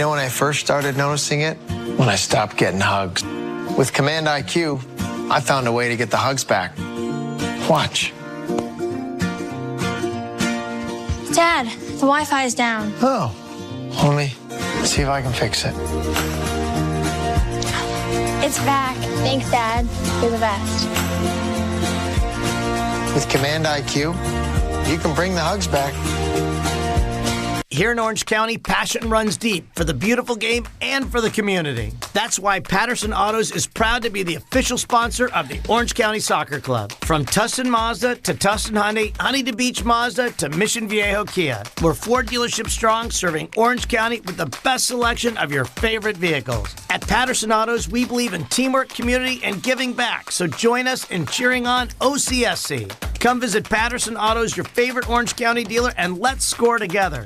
know when I first started noticing it? When I stopped getting hugs. With Command IQ, I found a way to get the hugs back. Watch. Dad, the Wi-Fi is down. Oh, let me see if I can fix it. It's back. Thanks, Dad. You're the best. With Command IQ, you can bring the hugs back. Here in Orange County, passion runs deep for the beautiful game and for the community. That's why Patterson Autos is proud to be the official sponsor of the Orange County Soccer Club. From Tustin Mazda to Tustin Hyundai, Huntington Beach Mazda to Mission Viejo Kia. We're 4 dealerships strong, serving Orange County with the best selection of your favorite vehicles. At Patterson Autos, we believe in teamwork, community, and giving back. So join us in cheering on OCSC. Come visit Patterson Autos, your favorite Orange County dealer, and let's score together.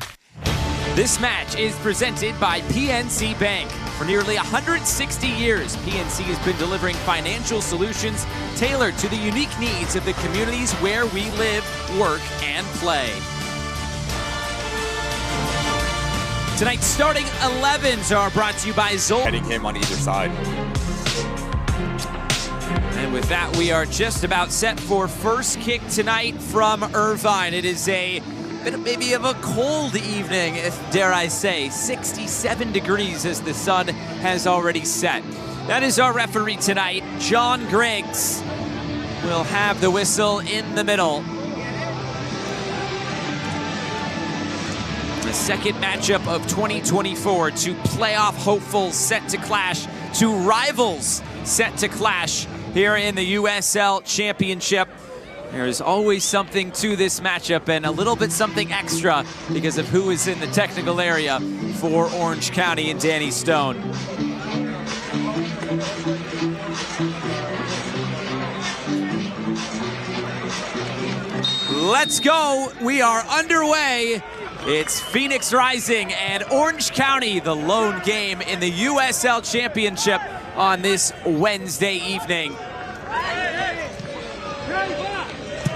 This match is presented by PNC Bank. For nearly 160 years, PNC has been delivering financial solutions tailored to the unique needs of the communities where we live, work, and play. Tonight's starting 11s are brought to you by Zoll. Heading him on either side. And with that, we are just about set for first kick tonight from Irvine. It is a bit maybe of a cold evening, if dare I say. 67 degrees as the sun has already set. That is our referee tonight, John Griggs. Will have the whistle in the middle. The second matchup of 2024, two playoff hopefuls set to clash, two rivals set to clash here in the USL Championship. There's always something to this matchup and a little bit something extra because of who is in the technical area for Orange County and Danny Stone. Let's go. We are underway. It's Phoenix Rising and Orange County, the lone game in the USL Championship on this Wednesday evening.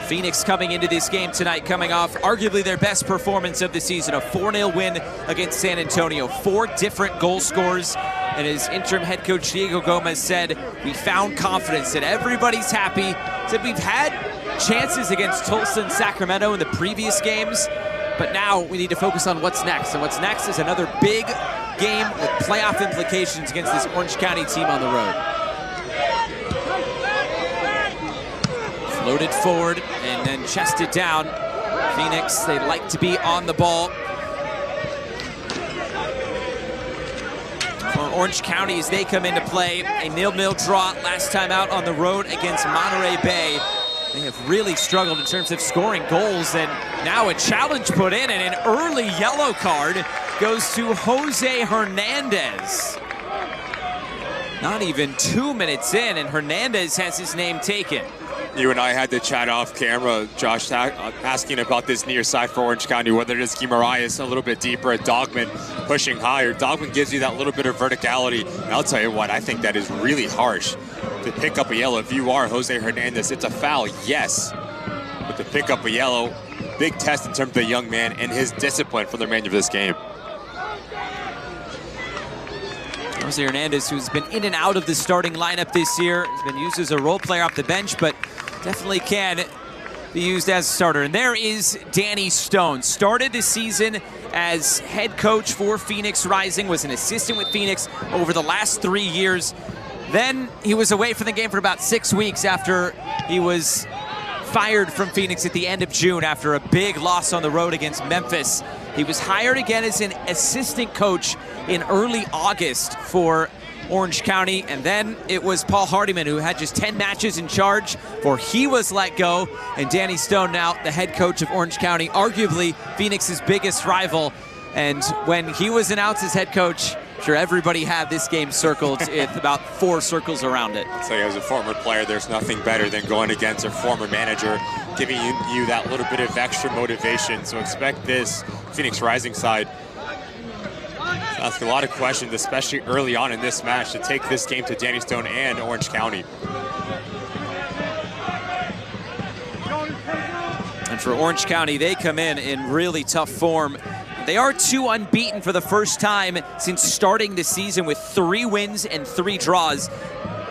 Phoenix coming into this game tonight, coming off arguably their best performance of the season, a 4-0 win against San Antonio. 4 different goal scorers, and as interim head coach Diego Gomez said, we found confidence and everybody's happy. Said we've had chances against Tulsa and Sacramento in the previous games, but now we need to focus on what's next, and what's next is another big game with playoff implications against this Orange County team on the road. Floated forward and then chested down. Phoenix, they like to be on the ball. For Orange County as they come into play, a 0-0 draw last time out on the road against Monterey Bay. They have really struggled in terms of scoring goals, and now a challenge put in, and an early yellow card goes to Jose Hernandez. Not even 2 minutes in, and Hernandez has his name taken. You and I had to chat off camera, Josh, asking about this near side for Orange County, whether it is Guimaraes a little bit deeper, Dogman pushing higher. Dogman gives you that little bit of verticality. And I'll tell you what, I think that is really harsh to pick up a yellow. If you are Jose Hernandez, it's a foul, yes. But to pick up a yellow, big test in terms of the young man and his discipline for the remainder of this game. Jose Hernandez, who's been in and out of the starting lineup this year, has been used as a role player off the bench, but definitely can be used as a starter. And there is Danny Stone. Started the season as head coach for Phoenix Rising, was an assistant with Phoenix over the last 3 years. Then he was away from the game for about 6 weeks after he was fired from Phoenix at the end of June after a big loss on the road against Memphis. He was hired again as an assistant coach in early August for Orange County, and then it was Paul Hardiman who had just 10 matches in charge before he was let go, and Danny Stone now the head coach of Orange County, arguably Phoenix's biggest rival. And when he was announced as head coach, I'm sure everybody had this game circled with about 4 circles around it. I'll tell you, as a former player, there's nothing better than going against a former manager, giving you that little bit of extra motivation. So expect this Phoenix Rising side to ask a lot of questions, especially early on in this match, to take this game to Danny Stone and Orange County. And for Orange County, they come in really tough form. They are 2 unbeaten for the first time since starting the season with 3 wins and 3 draws.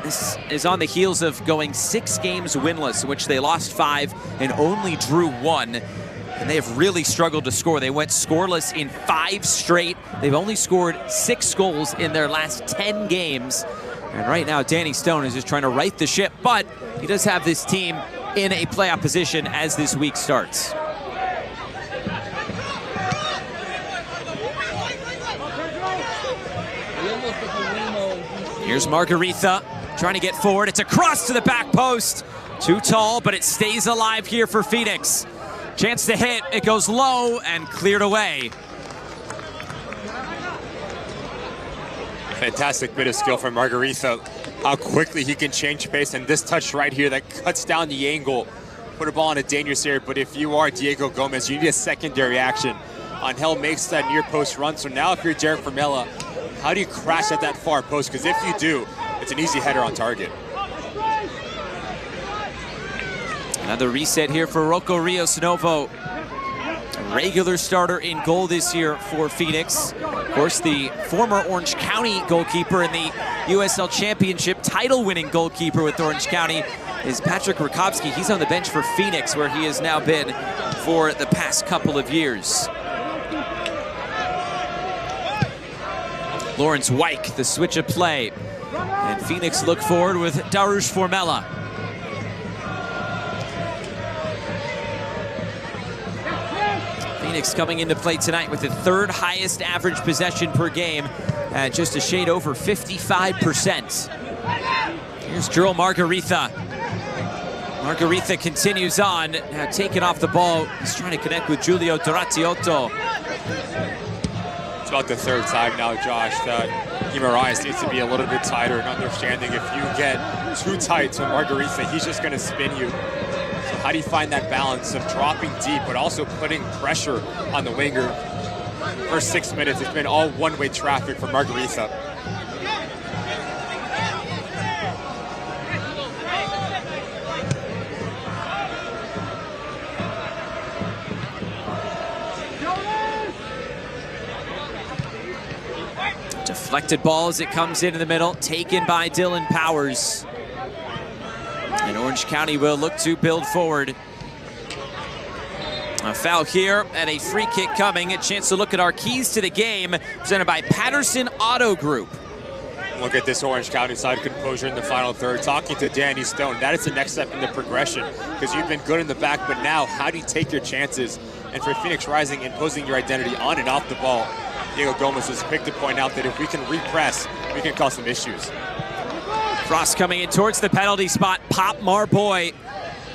This is on the heels of going 6 games winless, in which they lost 5 and only drew 1. And they have really struggled to score. They went scoreless in 5 straight. They've only scored 6 goals in their last 10 games. And right now, Danny Stone is just trying to right the ship, but he does have this team in a playoff position as this week starts. Here's Margaritha trying to get forward. It's a cross to the back post. Too tall, but it stays alive here for Phoenix. Chance to hit. It goes low and cleared away. Fantastic bit of skill from Margaritha. How quickly he can change pace, and this touch right here that cuts down the angle. Put a ball in a dangerous area, but if you are Diego Gomez, you need a secondary action. Angel makes that near post run, so now if you're Derek Formella, how do you crash at that far post? Because if you do, it's an easy header on target. Another reset here for Rocco Rios Novo. A regular starter in goal this year for Phoenix. Of course, the former Orange County goalkeeper and the USL Championship title-winning goalkeeper with Orange County is Patrick Rakowski. He's on the bench for Phoenix, where he has now been for the past couple of years. Lawrence Wyke, the switch of play. And Phoenix look forward with Darush Formella. Phoenix coming into play tonight with the 3rd highest average possession per game at just a shade over 55%. Here's Gerald Margaritha. Margaritha continues on, now taken off the ball. He's trying to connect with Giulio Dorazziotto. It's about the 3rd time now, Josh, that Guimaraes needs to be a little bit tighter and understanding if you get too tight to Margaritha, he's just going to spin you. So how do you find that balance of dropping deep but also putting pressure on the winger? First 6 minutes, it's been all one-way traffic for Margaritha. Deflected ball as it comes in the middle, taken by Dylan Powers. And Orange County will look to build forward. A foul here and a free kick coming. A chance to look at our keys to the game, presented by Patterson Auto Group. Look at this Orange County side composure in the final third. Talking to Danny Stone, that is the next step in the progression, because you've been good in the back, but now how do you take your chances? And for Phoenix Rising, imposing your identity on and off the ball. Diego Gomez has quick to point out that if we can repress, we can cause some issues. Cross coming in towards the penalty spot. Pop Marboy,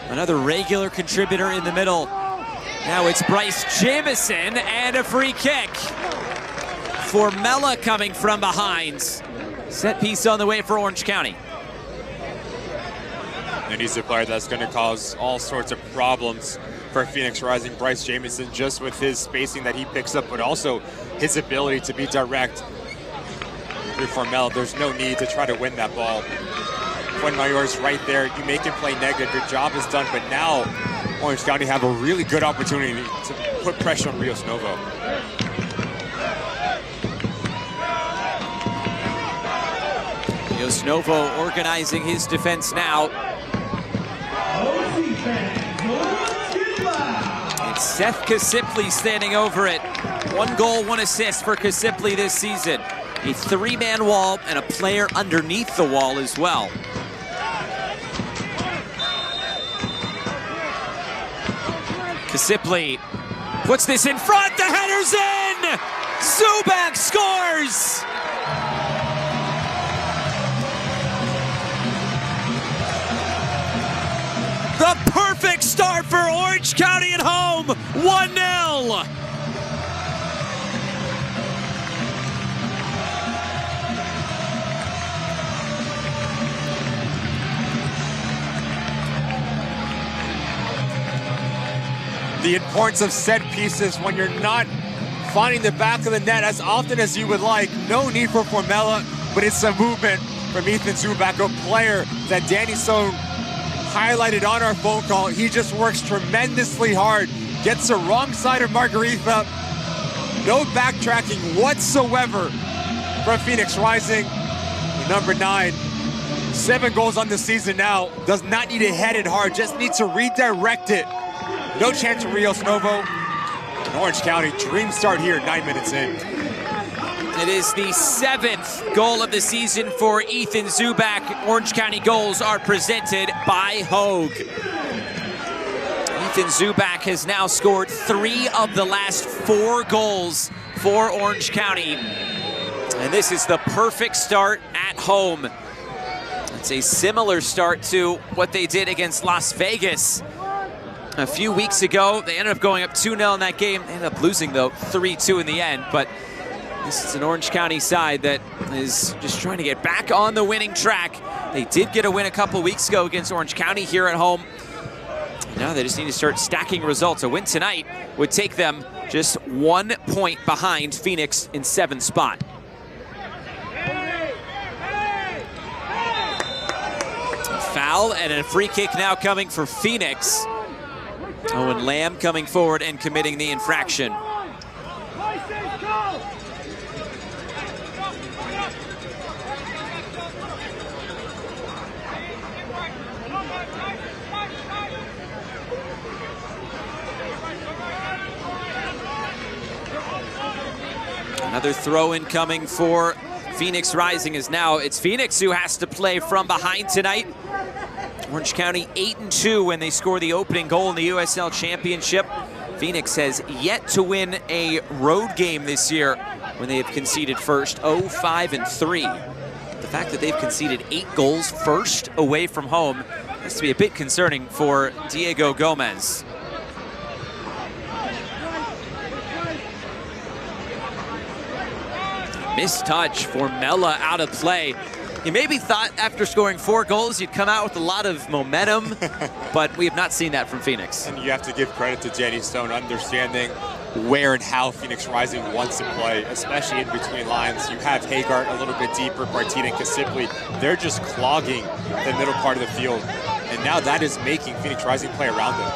another regular contributor in the middle. Now it's Bryce Jamison and a free kick. Formella coming from behind. Set piece on the way for Orange County. And he's a player that's going to cause all sorts of problems for Phoenix Rising. Bryce Jamison, just with his spacing that he picks up, but also his ability to be direct through Formella. There's no need to try to win that ball. Fuenmayor's right there. You make him play negative. Your job is done, but now Orange County have a really good opportunity to put pressure on Rios Novo. Rios Novo organizing his defense now. It's Seth Kasipli standing over it. 1 goal, 1 assist for Kasipli this season. A 3-man wall and a player underneath the wall as well. Kasipli puts this in front. The header's in! Zubak scores! The perfect start for Orange County at home, 1-0. The importance of set pieces when you're not finding the back of the net as often as you would like. No need for Formella, but it's a movement from Ethan Zubak, a player that Danny Stone highlighted on our phone call. He just works tremendously hard, gets the wrong side of Margaritha, No backtracking whatsoever from Phoenix Rising. Number 9, 7 goals on the season now. Does not need to head it hard, just needs to redirect it. No chance of Rios Novo. In Orange County, dream start here, 9 minutes in. It is the 7th goal of the season for Ethan Zubak. Orange County goals are presented by Hogue. Ethan Zubak has now scored 3 of the last 4 goals for Orange County. And this is the perfect start at home. It's a similar start to what they did against Las Vegas a few weeks ago. They ended up going up 2-0 in that game. They ended up losing, though, 3-2 in the end. But this is an Orange County side that is just trying to get back on the winning track. They did get a win a couple weeks ago against Orange County here at home. Now they just need to start stacking results. A win tonight would take them just 1 point behind Phoenix in 7th spot. Foul and a free kick now coming for Phoenix. Owen Lamb coming forward and committing the infraction. Another throw-in coming for Phoenix Rising. Is now it's Phoenix who has to play from behind tonight. Orange County 8-2 when they score the opening goal in the USL Championship. Phoenix has yet to win a road game this year when they have conceded first, 0-5-3. The fact that they've conceded 8 goals first away from home has to be a bit concerning for Diego Gomez. Missed touch for Mella out of play. You maybe thought after scoring 4 goals you'd come out with a lot of momentum, but we have not seen that from Phoenix. And you have to give credit to Danny Stone understanding where and how Phoenix Rising wants to play, especially in between lines. You have Hagart a little bit deeper, Bartina and Kasipli. They're just clogging the middle part of the field. And now that is making Phoenix Rising play around them,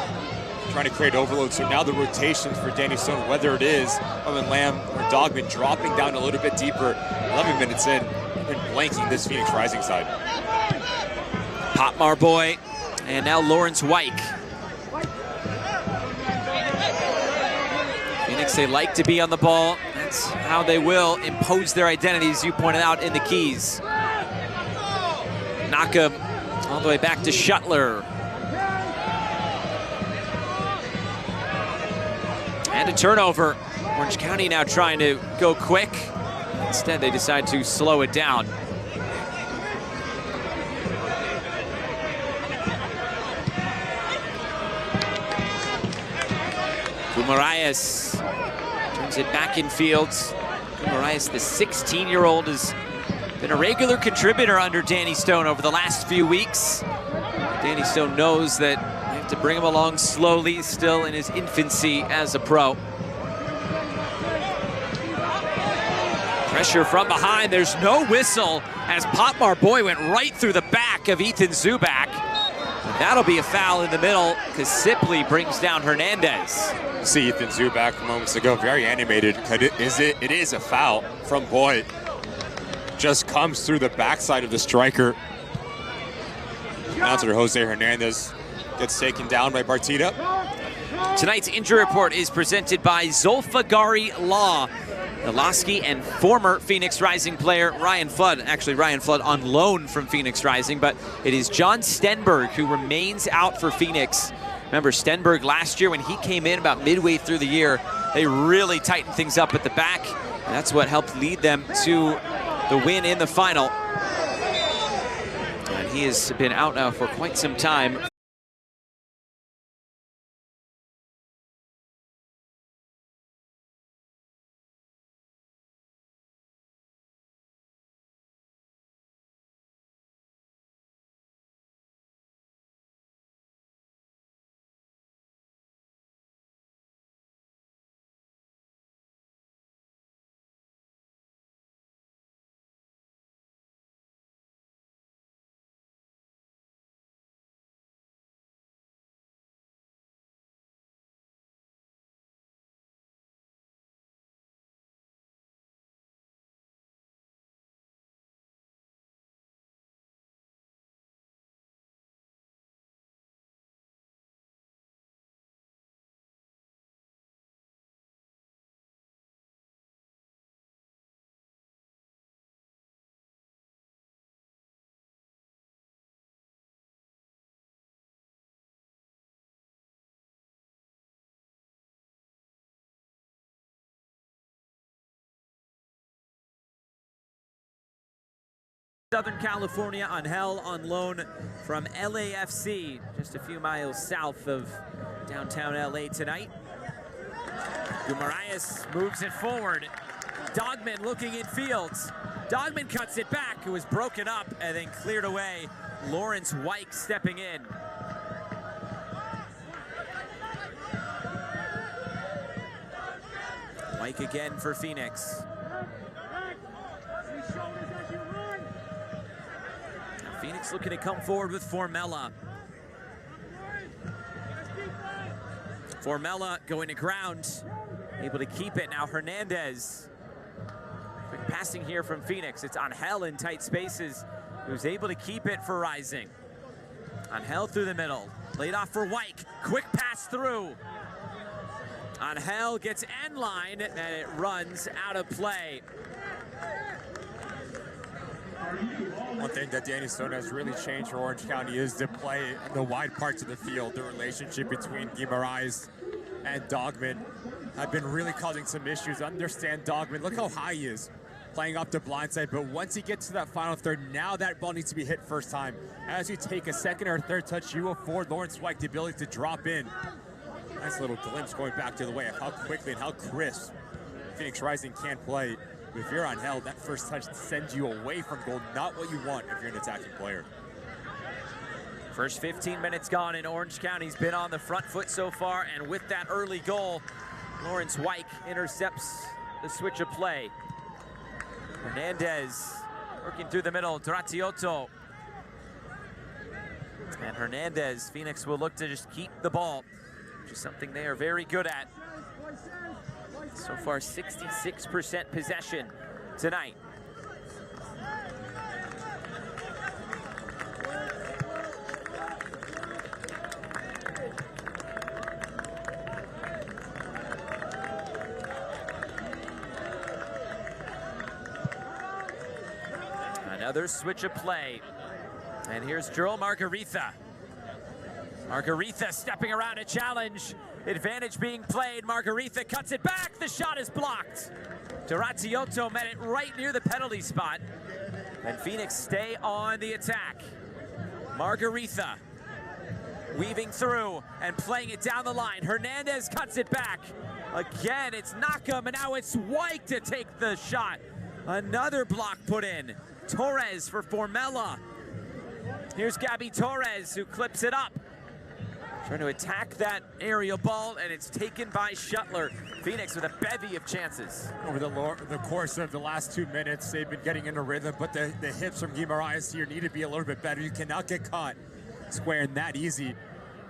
trying to create overload. So now the rotations for Danny Stone, whether it is Owen Lamb or Dogman, dropping down a little bit deeper, 11 minutes in, and blanking this Phoenix Rising side. Pop Marboy, and now Lawrence Wyke. Phoenix, they like to be on the ball. That's how they will impose their identities, you pointed out, in the keys. Naka all the way back to Shuttler. And a turnover. Orange County now trying to go quick. Instead, they decide to slow it down. Guimaraes turns it back in field. Guimaraes, the 16-year-old, has been a regular contributor under Danny Stone over the last few weeks. Danny Stone knows that you have to bring him along slowly, still in his infancy as a pro. Pressure from behind, there's no whistle as Pop Marboy went right through the back of Ethan Zubak. And that'll be a foul in the middle because Sipley brings down Hernandez. See Ethan Zubak moments ago, very animated. It is a foul from Boyd. Just comes through the backside of the striker. Announcer Jose Hernandez gets taken down by Bartita. Tonight's injury report is presented by Zulfagari Law. Noloski and former Phoenix Rising player Ryan Flood. Actually, Ryan Flood on loan from Phoenix Rising, but it is John Stenberg who remains out for Phoenix. Remember Stenberg last year when he came in about midway through the year, they really tightened things up at the back, and that's what helped lead them to the win in the final. And he has been out now for quite some time. Southern California, Angel on loan from LAFC, just a few miles south of downtown LA tonight. Guimaraes moves it forward. Dogman looking in fields. Dogman cuts it back. It was broken up and then cleared away. Lawrence White stepping in. White again for Phoenix. Now Phoenix looking to come forward with Formella. Formella going to ground, able to keep it. Now Hernandez. Quick passing here from Phoenix. It's Angel in tight spaces, who's able to keep it for Rising. Angel through the middle, laid off for White. Quick pass through. Angel gets end line, and it runs out of play. One thing that Danny Stone has really changed for Orange County is to play in the wide parts of the field. The relationship between Guimaraes and Dogman have been really causing some issues. Understand Dogman, look how high he is, playing off the blind side, but once he gets to that final third, now that ball needs to be hit first time. As you take a second or third touch, you afford Lawrence White the ability to drop in. Nice little glimpse going back to the way of how quickly and how crisp Phoenix Rising can play. If you're on Hell, that first touch sends you away from goal, not what you want if you're an attacking player. First 15 minutes gone, and Orange County's been on the front foot so far, and with that early goal, Lawrence White intercepts the switch of play. Hernandez working through the middle, Duratioto. And Hernandez, Phoenix will look to just keep the ball, which is something they are very good at. So far, 66% possession tonight. Another switch of play. And here's Joel Margarita. Margarita stepping around a challenge. Advantage being played. Margarita cuts it back. The shot is blocked. Duratioto met it right near the penalty spot. And Phoenix stay on the attack. Margarita weaving through and playing it down the line. Hernandez cuts it back. Again, it's Nakam, and now it's White to take the shot. Another block put in. Torres for Formella. Here's Gabby Torres, who clips it up. Trying to attack that aerial ball, and it's taken by Shuttler. Phoenix with a bevy of chances. Over the course of the last 2 minutes, they've been getting into rhythm, but the hips from Guimaraes here need to be a little bit better. You cannot get caught squaring that easy.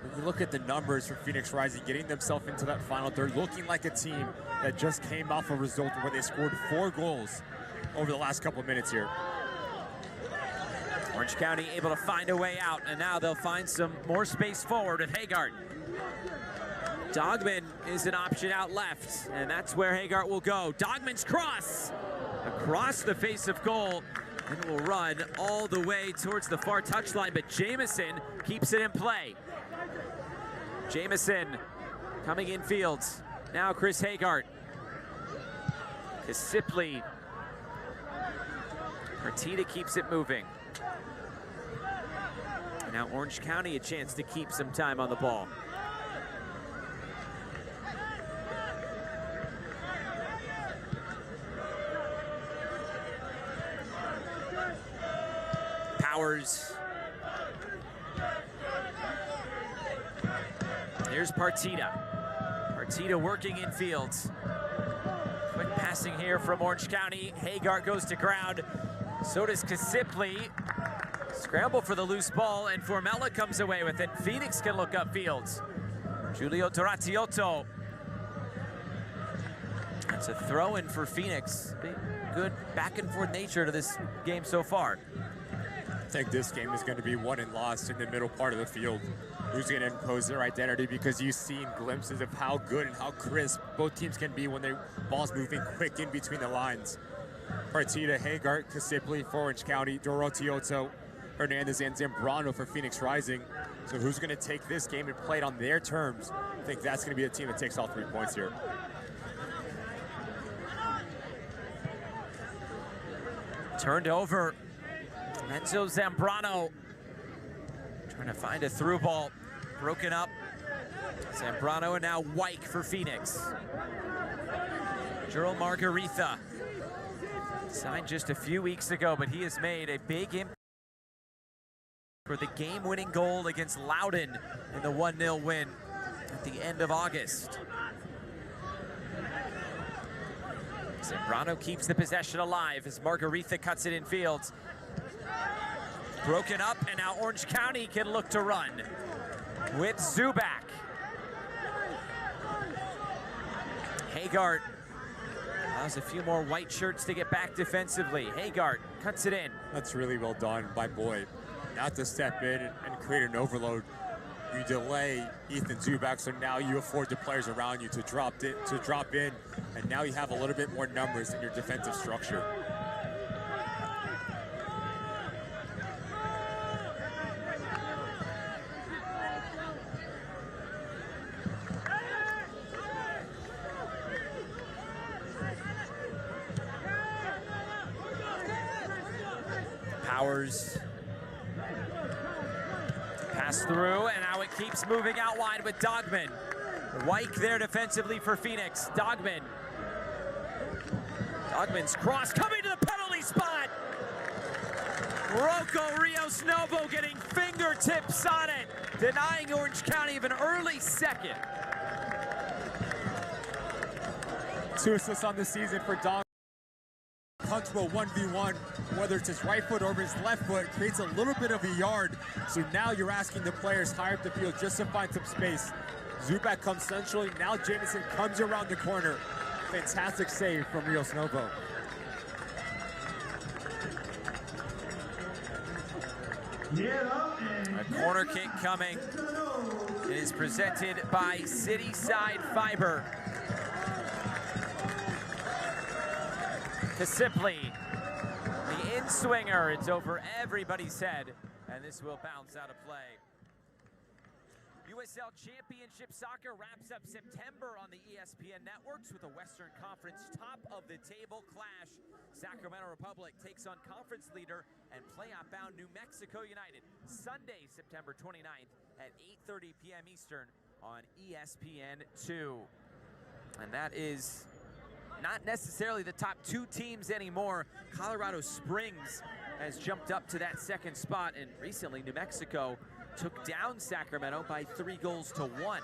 When you look at the numbers for Phoenix Rising, getting themselves into that final, they're looking like a team that just came off a result where they scored 4 goals over the last couple of minutes here. Orange County able to find a way out, and now they'll find some more space forward with Hagart. Dogman is an option out left, and that's where Hagart will go. Dogman's cross across the face of goal, and will run all the way towards the far touchline, but Jameson keeps it in play. Jameson coming in fields. Now Chris Hagart. Kasipli. Martita keeps it moving. And now Orange County a chance to keep some time on the ball. Powers. Here's Partita. Partita working in fields. Quick passing here from Orange County. Hagart goes to ground. So does Kasipli. Scramble for the loose ball, and Formella comes away with it. Phoenix can look up fields. Julio Duratioto. That's a throw-in for Phoenix. Good back and forth nature to this game so far. I think this game is going to be won and lost in the middle part of the field. Who's going to impose their identity, because you've seen glimpses of how good and how crisp both teams can be when their ball's moving quick in between the lines. Partita, Hagart, Kasipli for Orange County, Duratioto, Hernandez, and Zambrano for Phoenix Rising. So who's going to take this game and play it on their terms? I think that's going to be the team that takes all 3 points here. Turned over Enzo Zambrano trying to find a through ball, broken up. Zambrano and now Wyke for Phoenix. Gerald Margaritha signed just a few weeks ago, but he has made a big impact for the game-winning goal against Loudoun in the 1-0 win at the end of August. Zambrano keeps the possession alive as Margaritha cuts it in field. Broken up, and now Orange County can look to run with Zubak. Hagart allows a few more white shirts to get back defensively. Hagart cuts it in. That's really well done by Boyd. Not to step in and create an overload. You delay Ethan Zubak, so now you afford the players around you to drop in, and now you have a little bit more numbers in your defensive structure. Powers pass through, and now it keeps moving out wide with Dogman. Wyke there defensively for Phoenix. Dogman's cross coming to the penalty spot. Rocco Rios Novo getting fingertips on it, denying Orange County of an early second. 2 assists on the season for Dogman. Comfortable 1v1, whether it's his right foot or his left foot, creates a little bit of a yard. So now you're asking the players higher up the field just to find some space. Zubak comes centrally. Now Jamison comes around the corner. Fantastic save from Rios Novo. A corner kick coming. It is presented by Cityside Fiber. Kasipli, the in-swinger, it's over everybody's head, and this will bounce out of play. USL Championship Soccer wraps up September on the ESPN networks with a Western Conference top-of-the-table clash. Sacramento Republic takes on conference leader and playoff-bound New Mexico United Sunday, September 29th at 8:30 p.m. Eastern on ESPN2. And that is not necessarily the top 2 teams anymore. Colorado Springs has jumped up to that second spot, and recently New Mexico took down Sacramento by 3-1.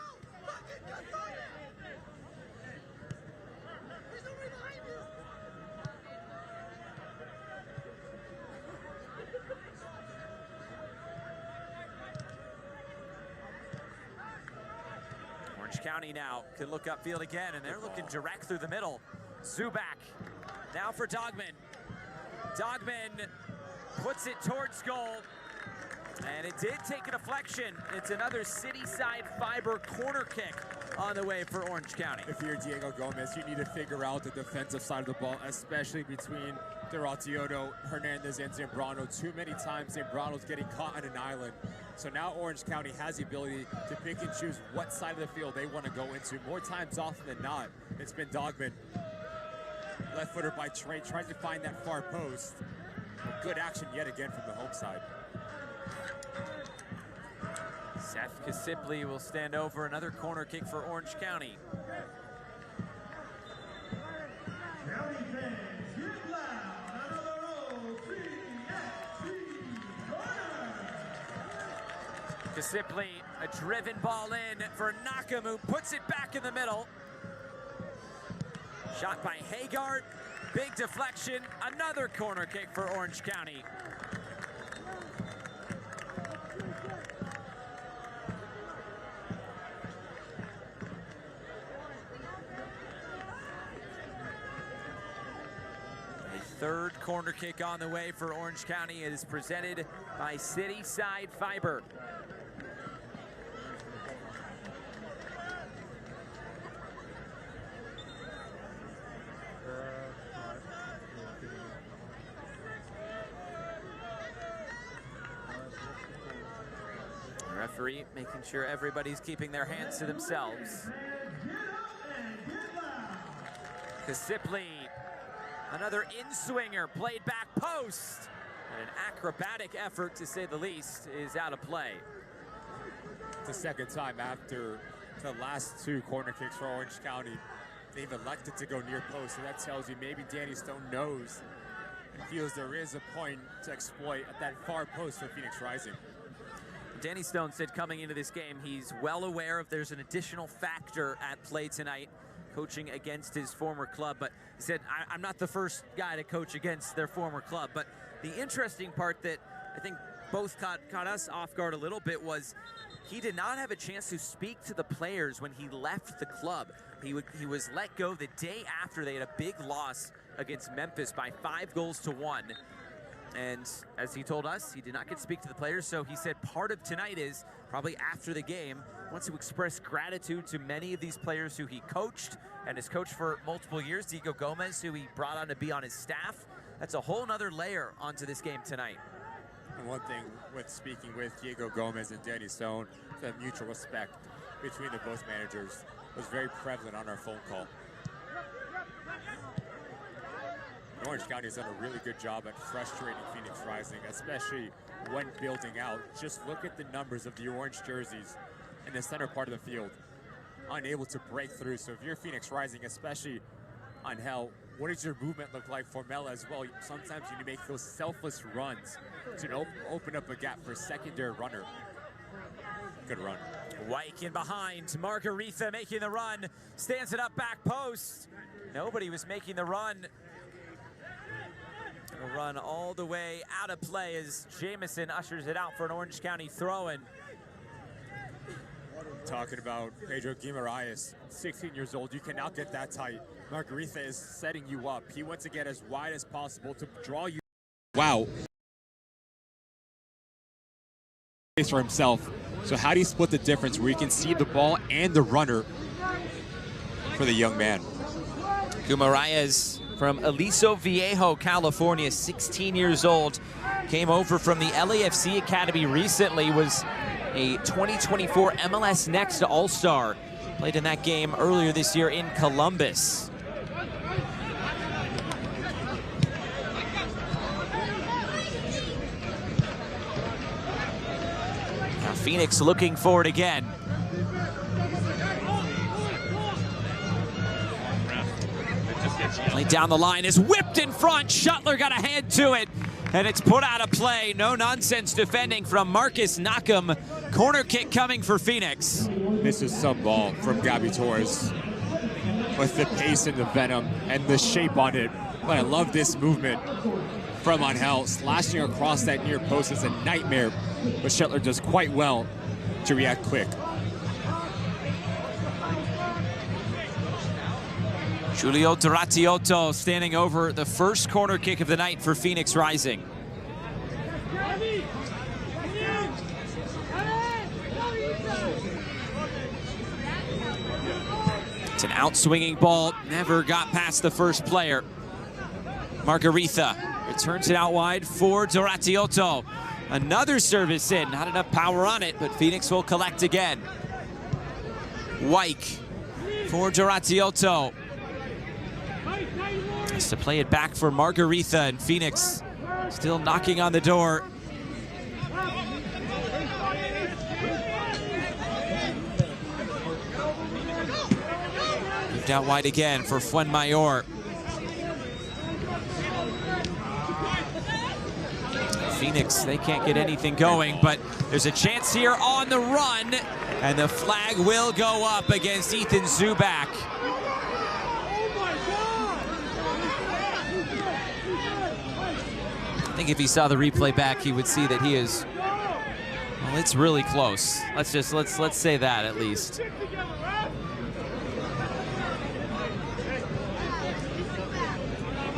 Orange County now can look upfield again, and they're looking direct through the middle. Zubak now for Dogman. Dogman puts it towards goal, and it did take a deflection. It's another Cityside Fiber corner kick on the way for Orange County. If you're Diego Gomez, you need to figure out the defensive side of the ball, especially between Duratiotto, Hernandez, and Zambrano. Too many times Zambrano's getting caught on an island. So now Orange County has the ability to pick and choose what side of the field they want to go into. More times often than not, it's been Dogman. Left footer by Trey, trying to find that far post. Good action yet again from the home side. Seth Kasipli will stand over. Another corner kick for Orange County. Kasipli, a driven ball in for Nakamu, puts it back in the middle. Shot by Hagart, big deflection, another corner kick for Orange County. A third corner kick on the way for Orange County. It is presented by Cityside Fiber. Referee making sure everybody's keeping their hands to themselves. Kasipli, another in-swinger, played back post. An acrobatic effort, to say the least, is out of play. The second time after the last 2 corner kicks for Orange County, they've elected to go near post, so that tells you maybe Danny Stone knows and feels there is a point to exploit at that far post for Phoenix Rising. Danny Stone said coming into this game, he's well aware of there's an additional factor at play tonight, coaching against his former club, but he said, I'm not the first guy to coach against their former club. But the interesting part that I think both caught us off guard a little bit was he did not have a chance to speak to the players when he left the club. He was let go the day after they had a big loss against Memphis by 5-1. And as he told us, he did not get to speak to the players, so he said part of tonight is probably after the game, wants to express gratitude to many of these players who he coached and has coached for multiple years. Diego Gomez, who he brought on to be on his staff. That's a whole nother layer onto this game tonight. And one thing with speaking with Diego Gomez and Danny Stone, the mutual respect between the both managers was very prevalent on our phone call. Orange County has done a really good job at frustrating Phoenix Rising, especially when building out. Just look at the numbers of the orange jerseys in the center part of the field, unable to break through. So if you're Phoenix Rising, especially on Hell, what does your movement look like for Mela as well? Sometimes you need to make those selfless runs to open up a gap for a secondary runner. Good run. Wyke in behind, Margaritha making the run, stands it up back post. Nobody was making the run. A run all the way out of play as Jamison ushers it out for an Orange County throw-in. Talking about Pedro Guimaraes, 16 years old, you cannot get that tight. Margaritha is setting you up. He wants to get as wide as possible to draw you. Wow. For himself. So how do you split the difference where you can see the ball and the runner for the young man? Guimaraes from Aliso Viejo, California, 16 years old. Came over from the LAFC Academy recently, was a 2024 MLS Next All-Star. Played in that game earlier this year in Columbus. Now Phoenix looking for it again. Played down the line, is whipped in front. Shuttler got a hand to it, and it's put out of play. No nonsense defending from Marcus Nakam. Corner kick coming for Phoenix. This is some ball from Gabby Torres with the pace and the venom and the shape on it. But I love this movement from Angel. Slashing across that near post is a nightmare, but Shuttler does quite well to react quick. Julio Duratiotto standing over the first corner kick of the night for Phoenix Rising. It's an out-swinging ball, never got past the first player. Margaritha returns it out wide for Duratiotto. Another service in, not enough power on it, but Phoenix will collect again. Wyke for Duratiotto. Has to play it back for Margaritha, and Phoenix still knocking on the door. Moved out wide again for Fuenmayor. Phoenix, they can't get anything going, but there's a chance here on the run, and the flag will go up against Ethan Zubak. I think if he saw the replay back, he would see that he is, well, it's really close. Let's say that at least.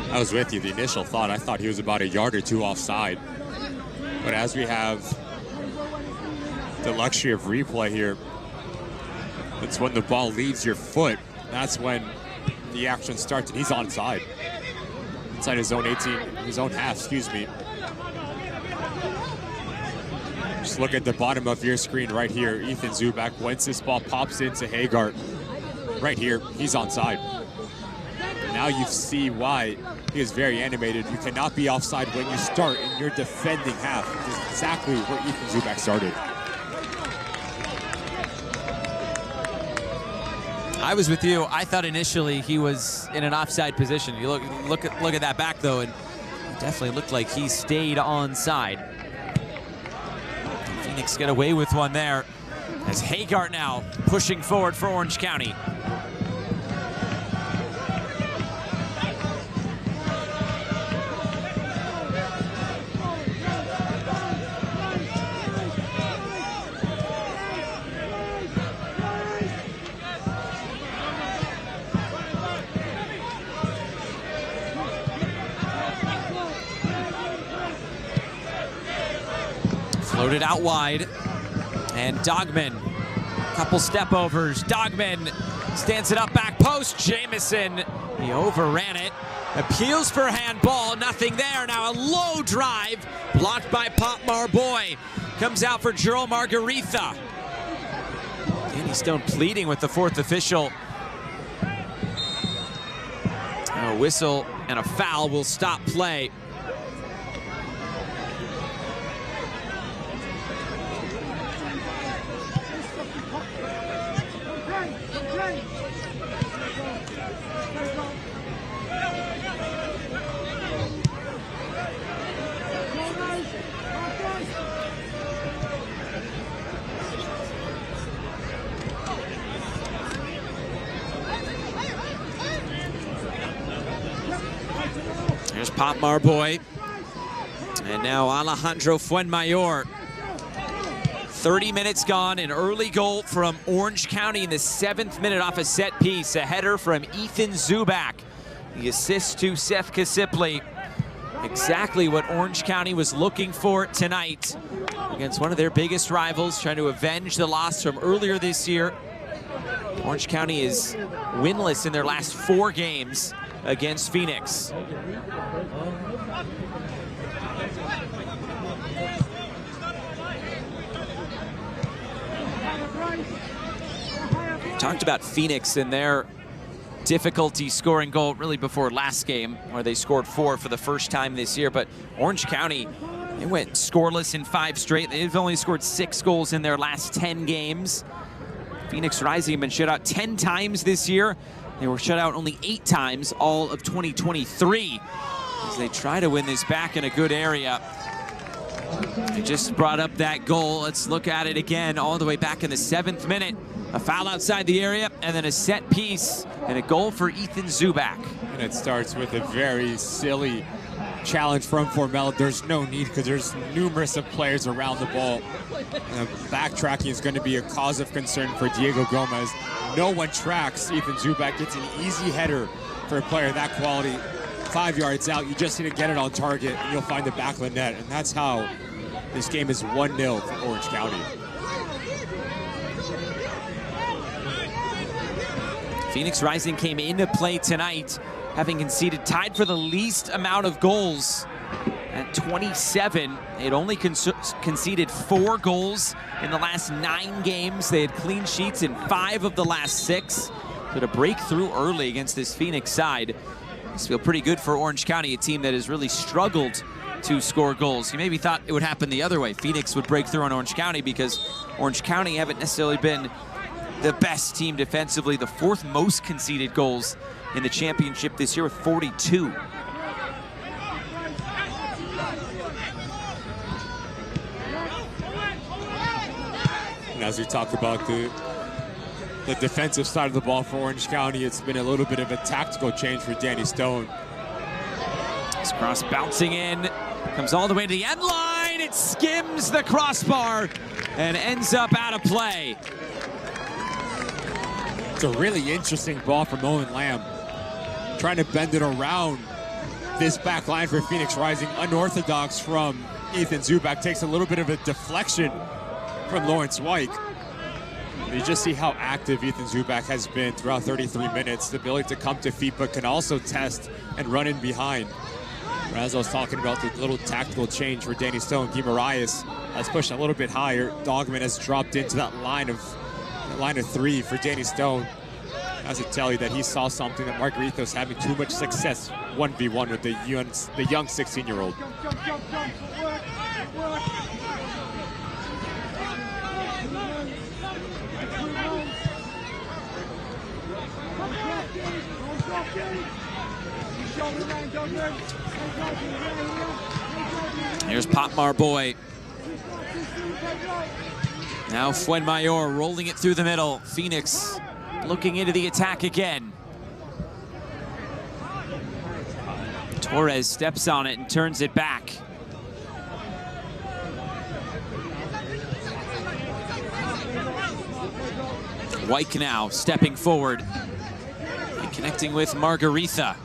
I was with you. The initial thought, I thought he was about a yard or two offside. But as we have the luxury of replay here, it's when the ball leaves your foot, that's when the action starts, and he's onside. Inside his own 18, his own half, excuse me. Just look at the bottom of your screen right here. Ethan Zubak, once this ball pops into Hagar, right here, he's onside. And now you see why he is very animated. You cannot be offside when you start in your defending half, which is exactly where Ethan Zubak started. I was with you. I thought initially he was in an offside position. You look at that back though, and it definitely looked like he stayed onside. Phoenix get away with one there as Hagart now pushing forward for Orange County. Floated out wide, and Dogman, couple step overs. Dogman stands it up back post. Jamison, he overran it. Appeals for handball, nothing there. Now a low drive, blocked by Pop Marboy. Comes out for Gerald Margaritha. Danny Stone pleading with the fourth official. A whistle and a foul will stop play. Here's Pop Marboy. And now Alejandro Fuenmayor. 30 minutes gone, an early goal from Orange County in the 7th minute off a set piece. A header from Ethan Zubak. The assist to Seth Kasipli. Exactly what Orange County was looking for tonight against one of their biggest rivals, trying to avenge the loss from earlier this year. Orange County is winless in their last 4 games against Phoenix. Talked about Phoenix and their difficulty scoring goal really before last game, where they scored 4 for the first time this year. But Orange County, they went scoreless in 5 straight. They've only scored 6 goals in their last 10 games. Phoenix Rising have been shut out 10 times this year. They were shut out only 8 times all of 2023 as they try to win this back in a good area. They just brought up that goal. Let's look at it again all the way back in the 7th minute. A foul outside the area, and then a set piece, and a goal for Ethan Zubak. And it starts with a very silly challenge from Formel. There's no need because there's numerous of players around the ball. Backtracking is going to be a cause of concern for Diego Gomez. No one tracks. Ethan Zubak gets an easy header for a player of that quality. 5 yards out, you just need to get it on target, and you'll find the back of the net. And that's how this game is 1-0 for Orange County. Phoenix Rising came into play tonight having conceded, tied for the least amount of goals at 27. They'd only conceded 4 goals in the last 9 games. They had clean sheets in 5 of the last 6. So to break through early against this Phoenix side, this feel pretty good for Orange County, a team that has really struggled to score goals. You maybe thought it would happen the other way. Phoenix would break through on Orange County because Orange County haven't necessarily been the best team defensively. The 4th most conceded goals in the championship this year with 42. And as we talked about the defensive side of the ball for Orange County, it's been a little bit of a tactical change for Danny Stone. This cross bouncing in, comes all the way to the end line. It skims the crossbar and ends up out of play. It's a really interesting ball from Owen Lamb. Trying to bend it around this back line for Phoenix Rising. Unorthodox from Ethan Zubak. Takes a little bit of a deflection from Lawrence White. You just see how active Ethan Zubak has been throughout 33 minutes. The ability to come to feet, but can also test and run in behind. As I was talking about the little tactical change for Danny Stone, Guimaraes has pushed a little bit higher. Dogman has dropped into that line of 3 for Danny Stone. has to tell you that he saw something that Margarita was having too much success 1v1 with the young 16-year-old. Here's Pop Marboy. Now Fuenmayor rolling it through the middle. Phoenix looking into the attack again. Torres steps on it and turns it back. White now stepping forward and connecting with Margarita.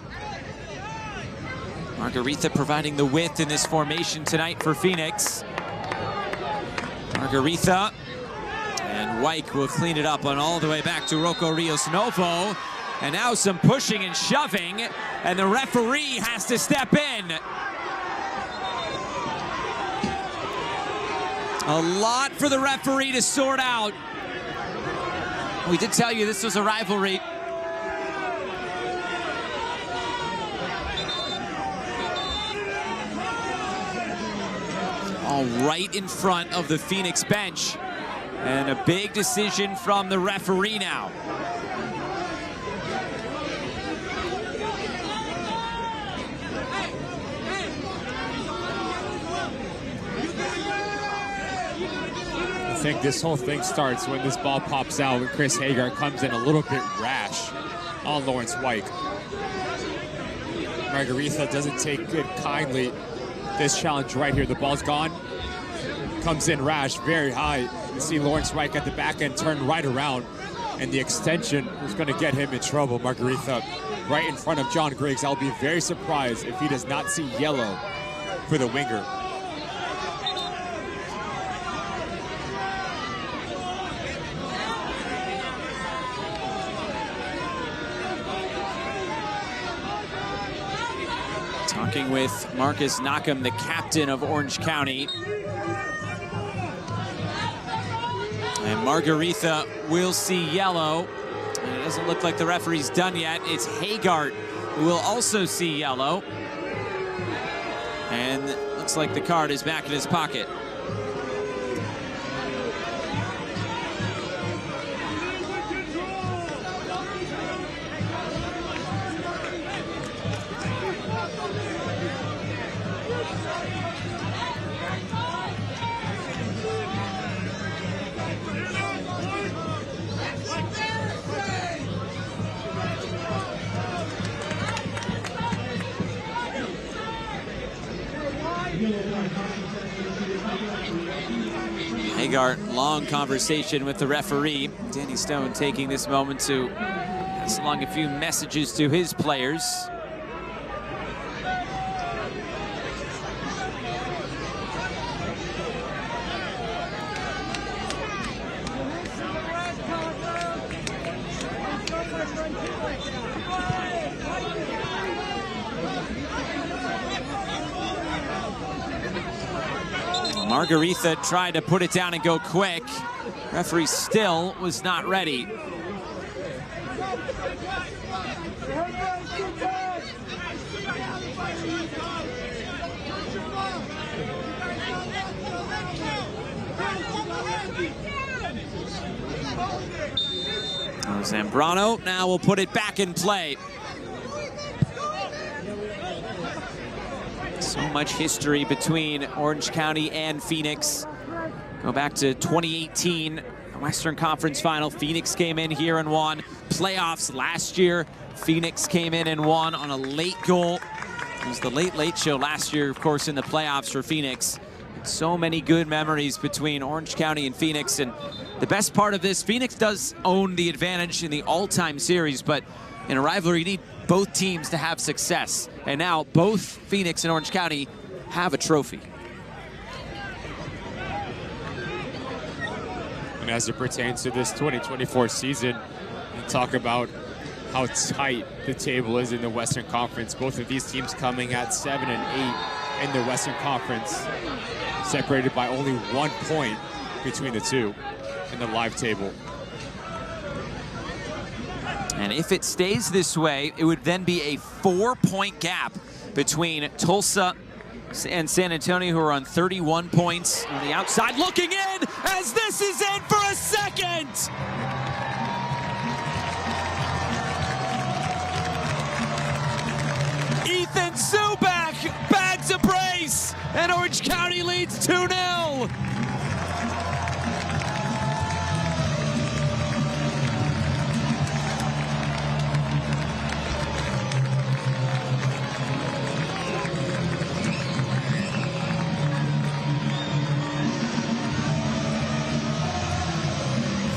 Margarita providing the width in this formation tonight for Phoenix. Margarita, and White will clean it up on all the way back to Rocco Rios Novo. And now some pushing and shoving, and the referee has to step in. A lot for the referee to sort out. We did tell you this was a rivalry. All right in front of the Phoenix bench. And a big decision from the referee now. I think this whole thing starts when this ball pops out and Chris Hagar comes in a little bit rash on Lawrence White. Margarita doesn't take good kindly this challenge right here. The ball's gone, comes in rash, very high. You see Lawrence White at the back end turn right around, and the extension is going to get him in trouble. Margarita right in front of John Griggs. I'll be very surprised if he does not see yellow for the winger. Talking with Marcus Knockham, the captain of Orange County. And Margarita will see yellow. And it doesn't look like the referee's done yet. It's Hagart who will also see yellow. And looks like the card is back in his pocket. Hagar, long conversation with the referee. Danny Stone taking this moment to pass along a few messages to his players. Margarita tried to put it down and go quick. Referee still was not ready. Zambrano now will put it back in play. So much history between Orange County and Phoenix. Go back to 2018, Western Conference Final. Phoenix came in here and won. Playoffs last year, Phoenix came in and won on a late goal. It was the late show last year, of course, in the playoffs for Phoenix. So many good memories between Orange County and Phoenix. And the best part of this, Phoenix does own the advantage in the all-time series, but in a rivalry, you need both teams to have success. And now both Phoenix and Orange County have a trophy. And as it pertains to this 2024 season, you talk about how tight the table is in the Western Conference. Both of these teams coming at 7 and 8 in the Western Conference, separated by only 1 point between the two in the live table. And if it stays this way, it would then be a 4-point gap between Tulsa and San Antonio, who are on 31 points. On the outside, looking in, as this is in for a second! Ethan Zubak bags a brace, and Orange County leads 2-0.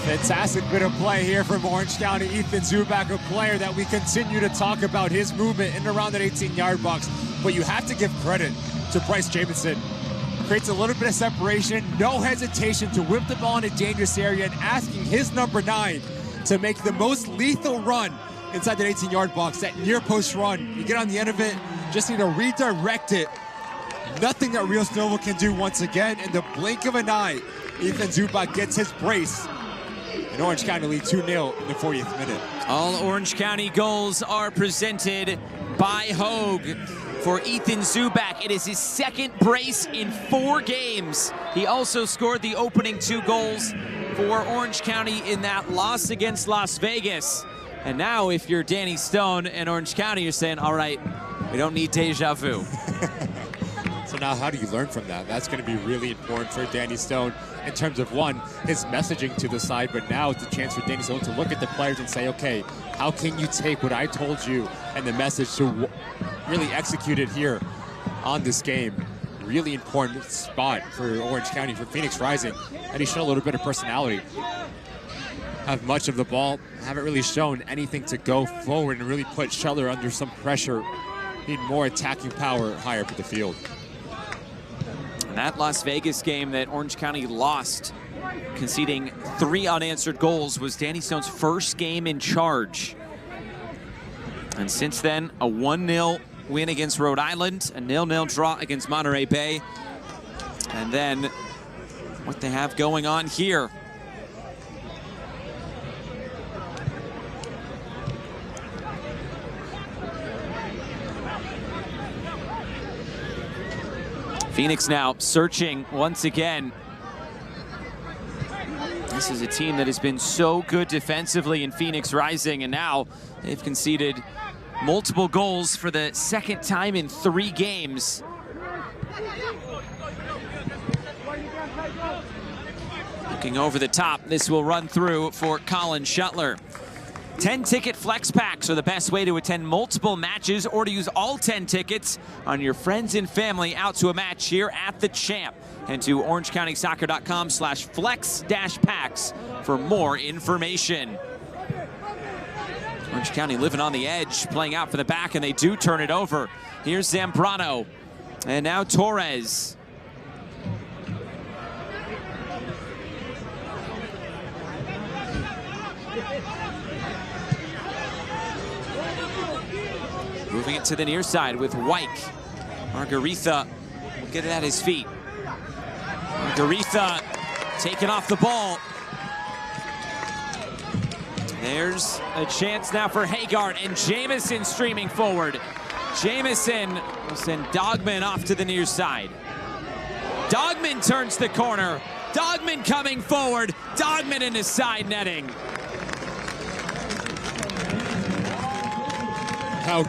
Fantastic bit of play here from Orange County. Ethan Zubak, a player that we continue to talk about his movement in and around that 18-yard box. But you have to give credit to Bryce Jamison. Creates a little bit of separation, no hesitation to whip the ball in a dangerous area and asking his number 9 to make the most lethal run inside that 18-yard box, that near post run. You get on the end of it, just need to redirect it. Nothing that Rio Snowville can do once again. In the blink of an eye, Ethan Zubak gets his brace. And Orange County lead 2-0 in the 40th minute. All Orange County goals are presented by Hogue. For Ethan Zubak, it is his second brace in 4 games. He also scored the opening 2 goals for Orange County in that loss against Las Vegas. And now if you're Danny Stone and Orange County, you're saying, all right, we don't need deja vu. So now how do you learn from that? That's going to be really important for Danny Stone in terms of, one, his messaging to the side, but now it's a chance for Danny Stone to look at the players and say, okay, how can you take what I told you and the message to really execute it here on this game? Really important spot for Orange County, for Phoenix Rising, and he showed a little bit of personality. Have much of the ball, haven't really shown anything to go forward and really put Scheller under some pressure. Need more attacking power higher up the field. That Las Vegas game that Orange County lost, conceding 3 unanswered goals, was Danny Stone's first game in charge. And since then, a 1-0 win against Rhode Island, a 0-0 draw against Monterey Bay, and then what they have going on here. Phoenix now searching once again. This is a team that has been so good defensively in Phoenix Rising, and now they've conceded multiple goals for the second time in 3 games. Looking over the top, this will run through for Colin Shuttler. 10-ticket flex packs are the best way to attend multiple matches or to use all 10 tickets on your friends and family out to a match here at the Champ. And to orangecountysoccer.com/flex-packs for more information. Orange County living on the edge, playing out for the back, and they do turn it over. Here's Zambrano, and now Torres. Moving it to the near side with Wyke. Margaritha will get it at his feet. Margaritha taking off the ball. There's a chance now for Haggard, and Jamison streaming forward. Jamison will send Dogman off to the near side. Dogman turns the corner. Dogman coming forward. Dogman into side netting. How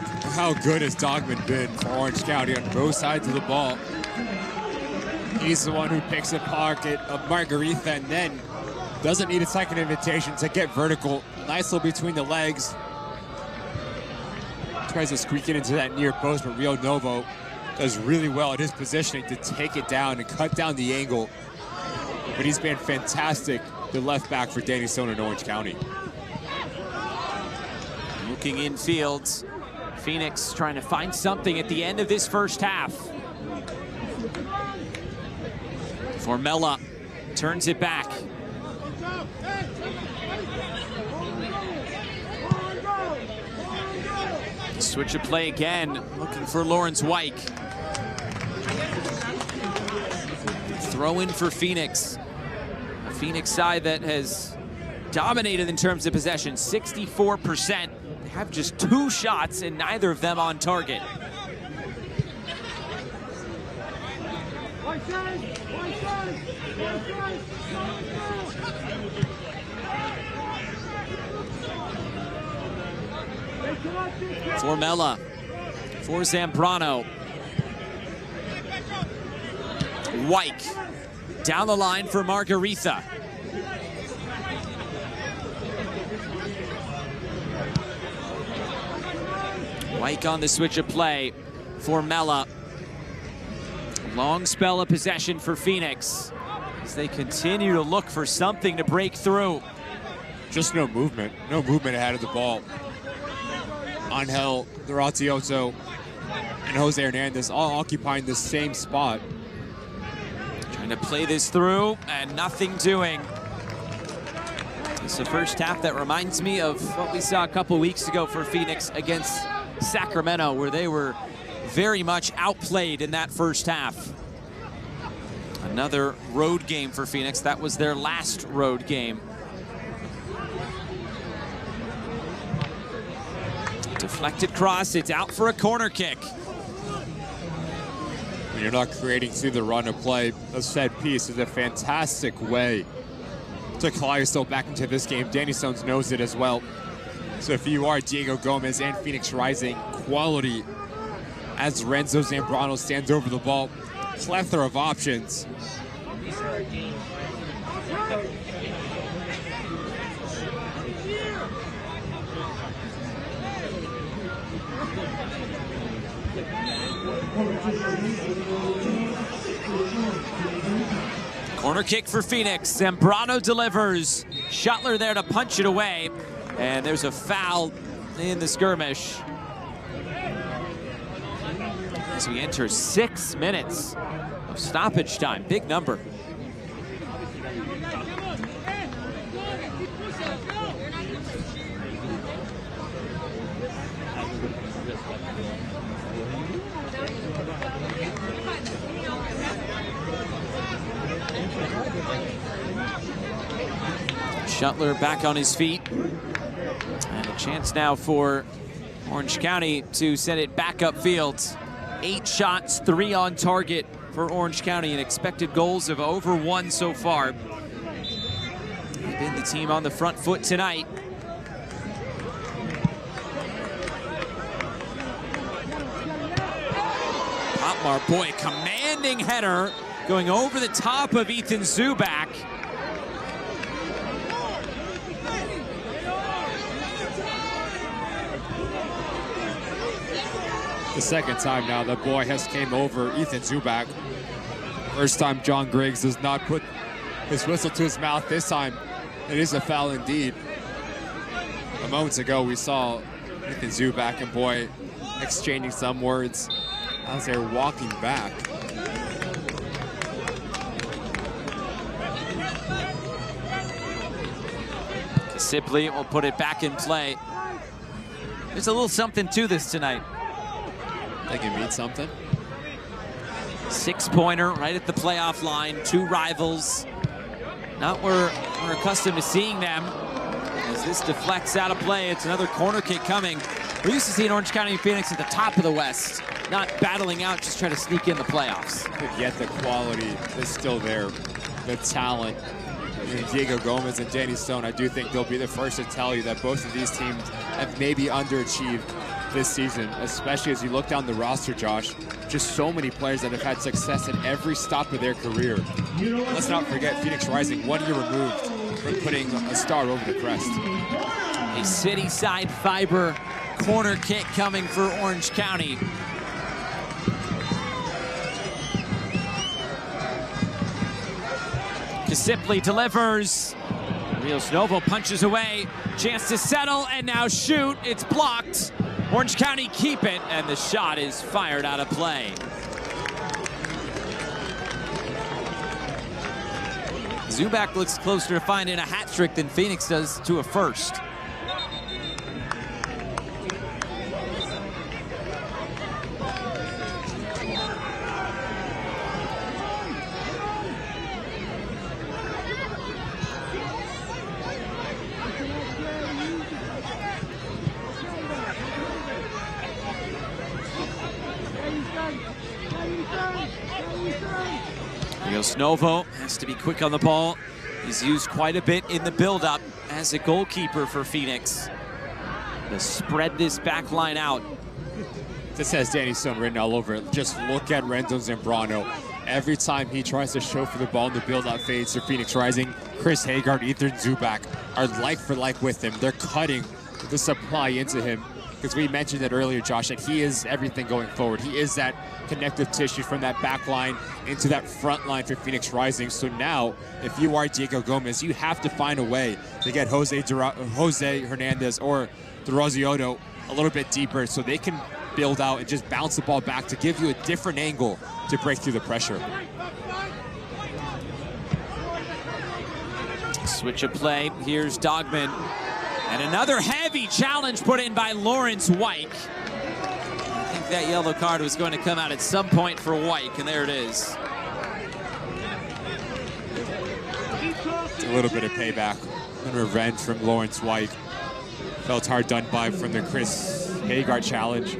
good has Dogman been for Orange County on both sides of the ball? He's the one who picks a pocket of Margaritha and then doesn't need a second invitation to get vertical. Nice little between the legs. Tries to squeak it into that near post, but Rio Novo does really well at his positioning to take it down and cut down the angle. But he's been fantastic, the left back for Danny Stone in Orange County. Looking infield. Phoenix trying to find something at the end of this first half. Formella turns it back. Switch of play again, looking for Lawrence Wyke. Throw in for Phoenix. A Phoenix side that has dominated in terms of possession, 64%. They have just 2 shots and neither of them on target. For Mella, for Zambrano. Wyke down the line for Margaritha. Wyke on the switch of play for Mella. Long spell of possession for Phoenix as they continue to look for something to break through. Just no movement ahead of the ball. Angel, Durazioso, and Jose Hernandez all occupying the same spot. Trying to play this through and nothing doing. It's the first half that reminds me of what we saw a couple weeks ago for Phoenix against Sacramento, where they were very much outplayed in that first half. Another road game for Phoenix. That was their last road game. Deflected cross, it's out for a corner kick. When you're not creating through the run of play, a set piece is a fantastic way to claw yourself back into this game. Danny Stones knows it as well. So if you are Diego Gomez and Phoenix Rising, quality as Renzo Zambrano stands over the ball. Plethora of options. Corner kick for Phoenix. Zambrano delivers. Schottler there to punch it away. And there's a foul in the skirmish. As we enter 6 minutes of stoppage time. Big number. Schottler back on his feet. And a chance now for Orange County to send it back upfield. 8 shots, 3 on target for Orange County, and expected goals of over 1 so far. They've been the team on the front foot tonight. Potmar, boy, commanding header going over the top of Ethan Zubak. The second time now that boy has came over Ethan Zubak. First time John Griggs does not put his whistle to his mouth. This time it is a foul indeed. A moment ago we saw Ethan Zubak and boy exchanging some words as they're walking back. Sipley will put it back in play. There's a little something to this tonight. I think it means something. 6-pointer right at the playoff line. 2 rivals. Not where we're accustomed to seeing them. As this deflects out of play, it's another corner kick coming. We're used to seeing Orange County and Phoenix at the top of the West, not battling out, just trying to sneak in the playoffs. But yet the quality is still there. The talent. Diego Gomez and Danny Stone, I do think they'll be the first to tell you that both of these teams have maybe underachieved this season, especially as you look down the roster, Josh. Just so many players that have had success at every stop of their career. Let's not forget Phoenix Rising, 1 year removed from putting a star over the crest. A city side fiber corner kick coming for Orange County. Sipley delivers. Rios Novo punches away. Chance to settle and now shoot. It's blocked. Orange County keep it, and the shot is fired out of play. Zubak looks closer to finding a hat trick than Phoenix does to a first. Rios Novo has to be quick on the ball. He's used quite a bit in the build-up as a goalkeeper for Phoenix. To spread this back line out. This has Danny Stone written all over it. Just look at Renzo Zambrano. Every time he tries to show for the ball in the build-up phase for Phoenix Rising, Chris Hagard, Ethan Zubak are like for like with him. They're cutting the supply into him. Because we mentioned it earlier, Josh, that he is everything going forward. He is that connective tissue from that back line into that front line for Phoenix Rising. So now, if you are Diego Gomez, you have to find a way to get Jose Hernandez or Duraziotto a little bit deeper so they can build out and just bounce the ball back to give you a different angle to break through the pressure. Switch of play. Here's Dogman. And another heavy challenge put in by Lawrence White. I think that yellow card was going to come out at some point for White, and there it is. A little bit of payback and revenge from Lawrence White. Felt hard done by from the Chris Hagard challenge.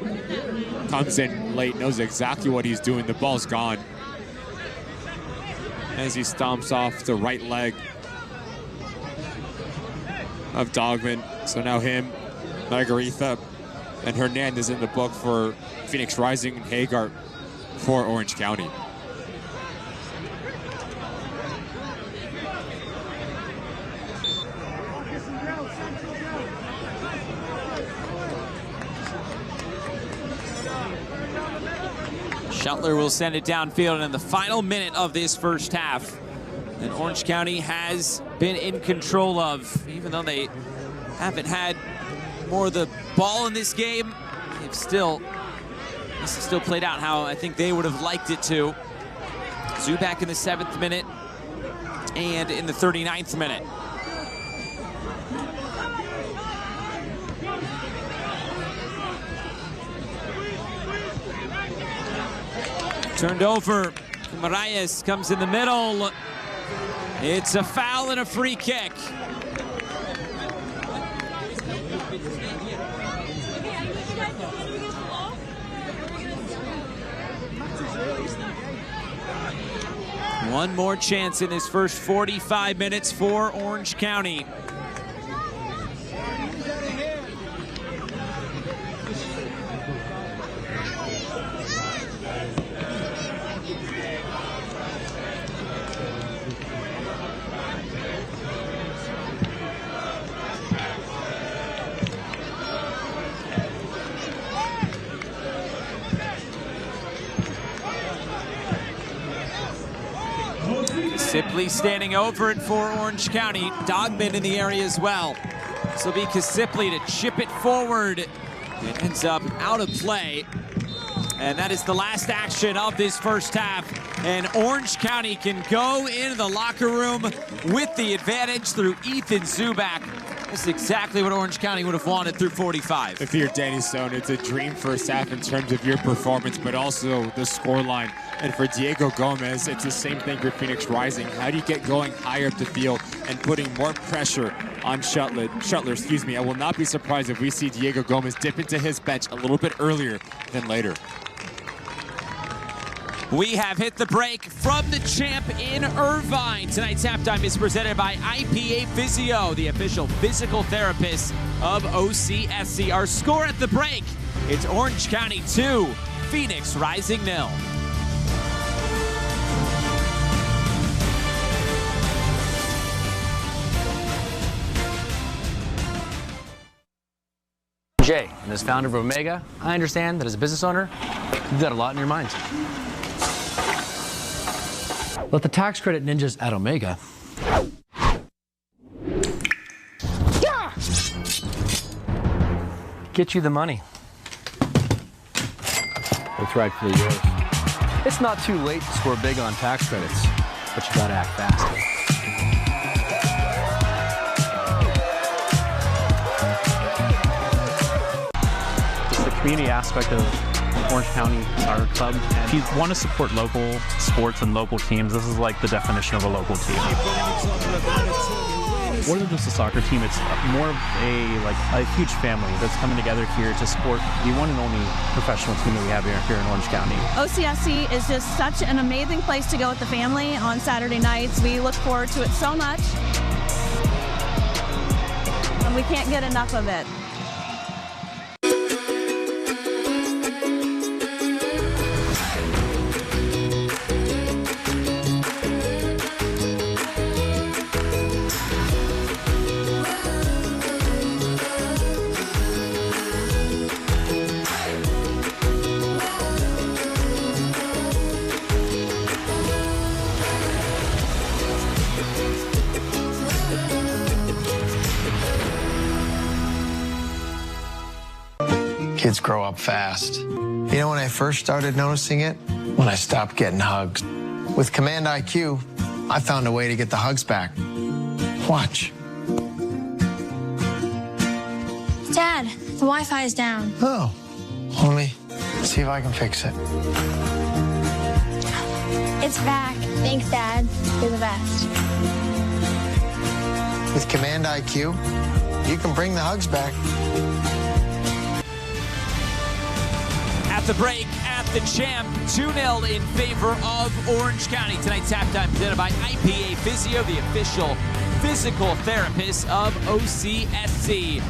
Comes in late, knows exactly what he's doing. The ball's gone. As he stomps off the right leg of Dogman. So now him, Margarita, and Hernandez in the book for Phoenix Rising and Hagard for Orange County. Shuttler will send it downfield in the final minute of this first half. And Orange County has been in control of, even though they haven't had more of the ball in this game, this has still played out how I think they would have liked it to. Zubak in the 7th minute and in the 39th minute. Turned over, Marias comes in the middle. It's a foul and a free kick. One more chance in this first 45 minutes for Orange County. Sipley standing over it for Orange County. Dogman in the area as well. This will be Sipley to chip it forward. It ends up out of play. And that is the last action of this first half. And Orange County can go into the locker room with the advantage through Ethan Zubak. This is exactly what Orange County would have wanted through 45. If you're Danny Stone, it's a dream first half in terms of your performance, but also the scoreline. And for Diego Gomez, it's the same thing for Phoenix Rising. How do you get going higher up the field and putting more pressure on Shuttler? I will not be surprised if we see Diego Gomez dip into his bench a little bit earlier than later. We have hit the break from the champ in Irvine. Tonight's halftime is presented by IPA Physio, the official physical therapist of OCSC. Our score at the break, it's Orange County 2, Phoenix Rising 0. Jay, and as founder of Omega, I understand that as a business owner, you've got a lot in your mind. Let the tax credit ninjas at Omega get you the money. That's rightfully yours. It's not too late to score big on tax credits, but you gotta act fast. Community aspect of Orange County Soccer Club. And if you want to support local sports and local teams, this is like the definition of a local team. More than just a soccer team, it's more of a huge family that's coming together here to support the one and only professional team that we have here in Orange County. OCSC is just such an amazing place to go with the family on Saturday nights. We look forward to it so much, and we can't get enough of it. Kids grow up fast. You know when I first started noticing it? When I stopped getting hugs. With Command IQ, I found a way to get the hugs back. Watch. Dad, the Wi-Fi is down. Oh, let me see if I can fix it. It's back. Thanks, Dad. You're the best. With Command IQ, you can bring the hugs back. At the break, at the champ, 2-0 in favor of Orange County. Tonight's halftime presented by IPA Physio, the official physical therapist of OCSC.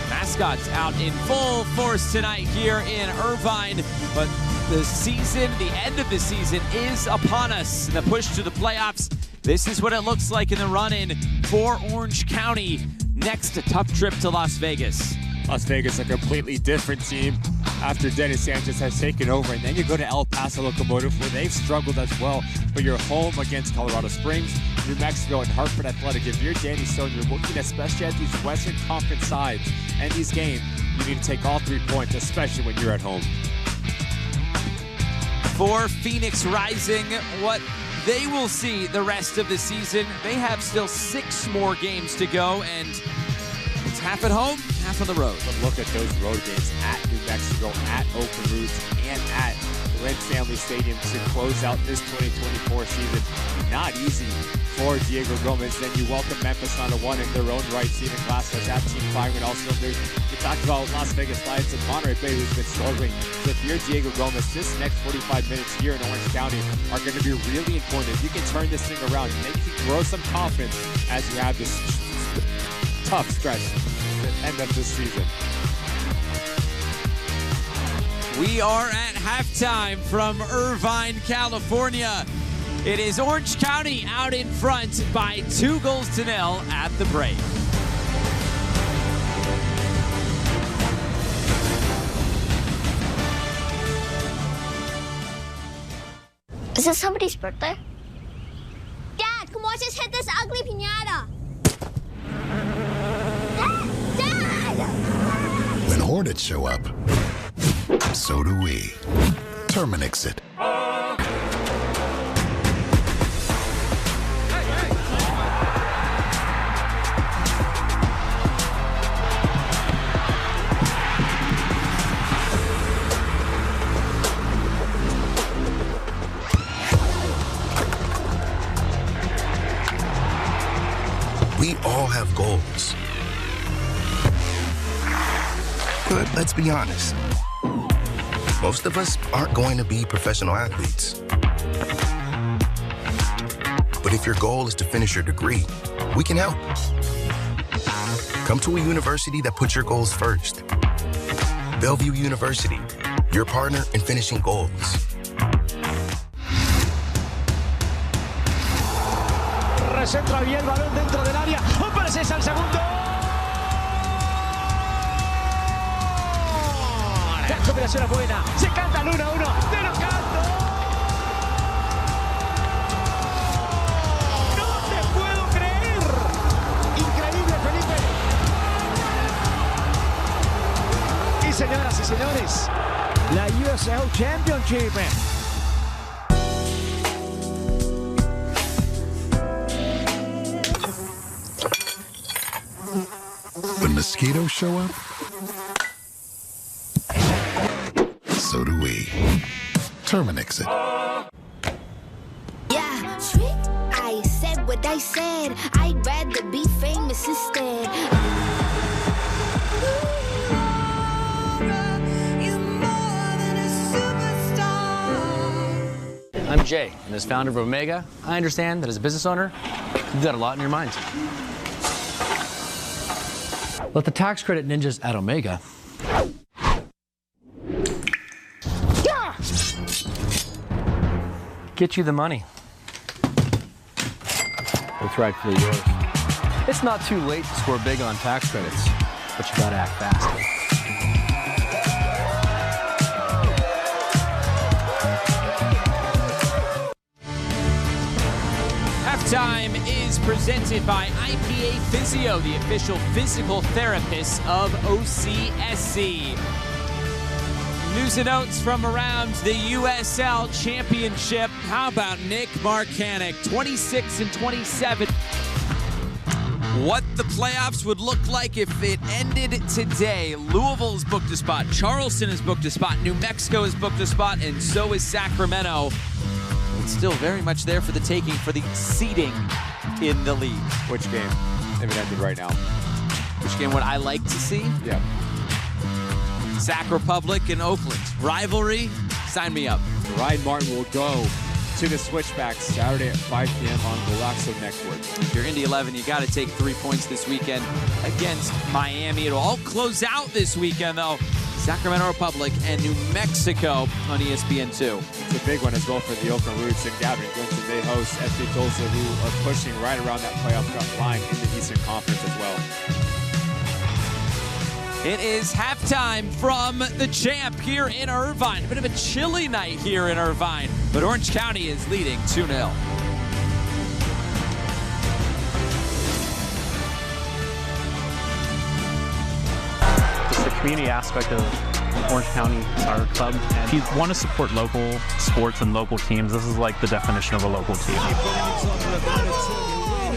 Mascots out in full force tonight here in Irvine, but the season, the end of the season is upon us. The push to the playoffs, this is what it looks like in the run-in for Orange County. Next, a tough trip to Las Vegas. Las Vegas, a completely different team after Dennis Sanchez has taken over. And then you go to El Paso Locomotive, where they've struggled as well. But you're home against Colorado Springs, New Mexico, and Hartford Athletic. If you're Danny Stone, you're looking especially at these Western Conference sides and these games, you need to take all 3 points, especially when you're at home. For Phoenix Rising, what they will see the rest of the season, they have still 6 more games to go, and it's half at home, half on the road. But look at those road games at New Mexico, at Open Roots, and at Lynn Family Stadium to close out this 2024 season. Not easy for Diego Gomez. Then you welcome Memphis on a 1 in their own right. Steven Glasgow's at Team Fireman. Also, we talked about Las Vegas Lions and Monterey Bay, who's been struggling. So if you're Diego Gomez, this next 45 minutes here in Orange County are going to be really important. If you can turn this thing around, then you can grow some confidence as you have this tough stretch at the end of this season. We are at halftime from Irvine, California. It is Orange County out in front by 2-0 at the break. Is this somebody's birthday? Dad, come watch us hit this ugly piñata. Dad! When Hornets show up, so do we. Terminix it. We all have goals. But let's be honest. Most of us aren't going to be professional athletes. But if your goal is to finish your degree, we can help. Come to a university that puts your goals first. Bellevue University, your partner in finishing goals. Recentra bien el balón dentro del área. Aparece al segundo. La combinación es buena. Se canta el 1-1. ¡Te lo canto! ¡No te puedo creer! Increíble, Felipe. Y señoras y señores, la USL Championship. When mosquitoes show up, so do we. Terminix it. Yeah, trick ice. said what I said. I'd rather be famous instead. I'm Jay, and as founder of Omega, I understand that as a business owner, you've got a lot in your mind. Let the tax credit ninjas at Omega get you the money. It's rightfully yours. It's not too late to score big on tax credits, but you gotta act fast. Halftime is presented by IPA Physio, the official physical therapist of OCSC. News and notes from around the USL Championship. How about Nick Marcanic, 26-27. What the playoffs would look like if it ended today. Louisville's booked a spot, Charleston has booked a spot, New Mexico has booked a spot, and so is Sacramento. It's still very much there for the taking for the seeding in the league. Which game, if it ended right now? Which game would I like to see? Yeah. Sac Republic and Oakland. Rivalry, sign me up. Ryan Martin will go to the Switchbacks Saturday at 5 p.m. on Golaxo Network. If you're Indy 11, you got to take 3 points this weekend against Miami. It'll all close out this weekend, though. Sacramento Republic and New Mexico on ESPN2. It's a big one as well for the Oakland Roots and Gavin Glinton. They host FC Tulsa, who are pushing right around that playoff line in the Eastern Conference as well. It is halftime from the champ here in Irvine. A bit of a chilly night here in Irvine, but Orange County is leading 2-0. Community aspect of Orange County Soccer Club. And if you want to support local sports and local teams, this is like the definition of a local team.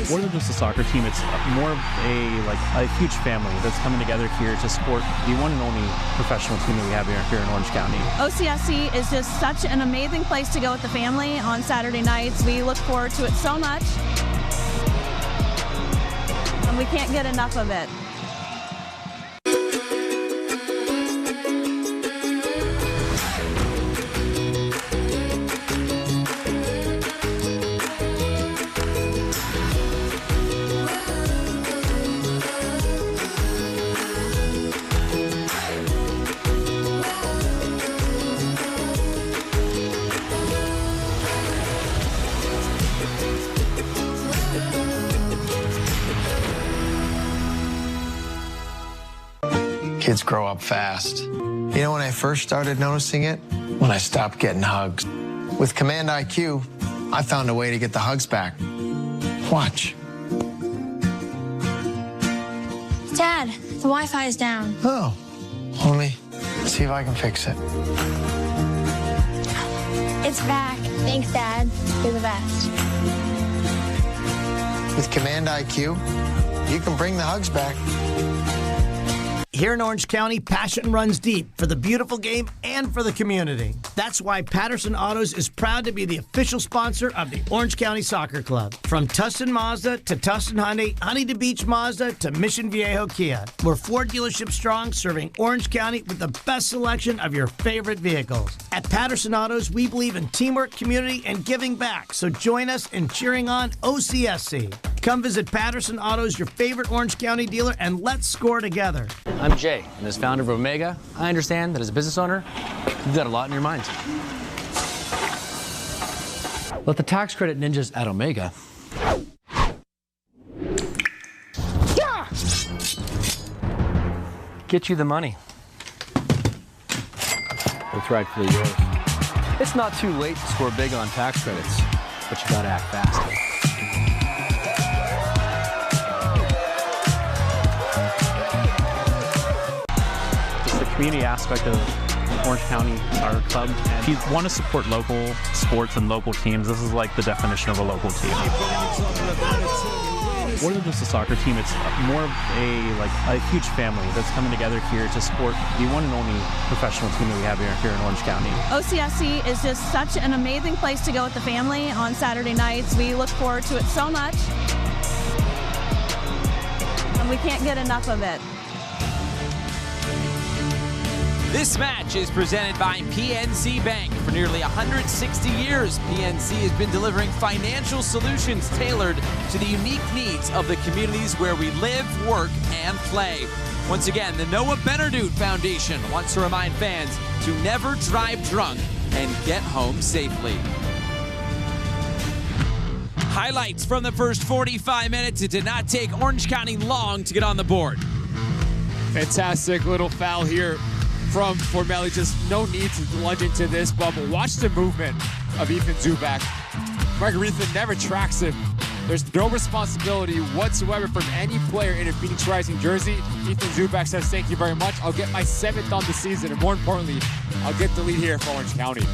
More than just a soccer team, it's more of a huge family that's coming together here to support the one and only professional team that we have here in Orange County. OCSC is just such an amazing place to go with the family on Saturday nights. We look forward to it so much, and we can't get enough of it. Kids grow up fast. You know when I first started noticing it? When I stopped getting hugs. With Command IQ, I found a way to get the hugs back. Watch. Dad, the Wi-Fi is down. Oh, only see if I can fix it. It's back. Thanks, Dad. You're the best. With Command IQ, you can bring the hugs back. Here in Orange County, passion runs deep for the beautiful game and for the community. That's why Patterson Autos is proud to be the official sponsor of the Orange County Soccer Club. From Tustin Mazda to Tustin Hyundai, Huntington Beach Mazda to Mission Viejo Kia. We're 4 dealerships strong, serving Orange County with the best selection of your favorite vehicles. At Patterson Autos, we believe in teamwork, community, and giving back. So join us in cheering on OCSC. Come visit Patterson Autos, your favorite Orange County dealer, and let's score together. I'm Jay, and as founder of Omega, I understand that as a business owner, you've got a lot in your mind. Let the tax credit ninjas at Omega get you the money. It's rightfully yours. It's not too late to score big on tax credits, but you gotta act fast. Community aspect of Orange County Soccer Club. And if you want to support local sports and local teams, this is like the definition of a local team. More than just a soccer team, it's more of a huge family that's coming together here to support the one and only professional team that we have here in Orange County. OCSC is just such an amazing place to go with the family on Saturday nights. We look forward to it so much, and we can't get enough of it. This match is presented by PNC Bank. For nearly 160 years, PNC has been delivering financial solutions tailored to the unique needs of the communities where we live, work, and play. Once again, the Noah Benardute Foundation wants to remind fans to never drive drunk and get home safely. Highlights from the first 45 minutes. It did not take Orange County long to get on the board. Fantastic little foul here from Formelli. Just no need to lunge into this bubble. Watch the movement of Ethan Zubak. Margaretha never tracks him. There's no responsibility whatsoever from any player in a Phoenix Rising jersey. Ethan Zubak says, thank you very much. I'll get my 7th on the season, and more importantly, I'll get the lead here for Orange County.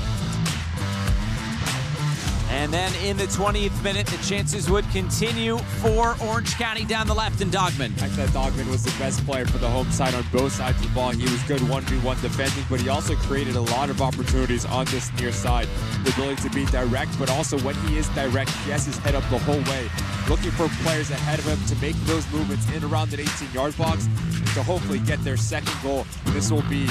And then in the 20th minute, the chances would continue for Orange County down the left in Dogman. I thought Dogman was the best player for the home side on both sides of the ball. He was good 1v1 defending, but he also created a lot of opportunities on this near side. The ability to be direct, but also when he is direct, he has his head up the whole way, looking for players ahead of him to make those movements in around that 18-yard box and to hopefully get their second goal. This will be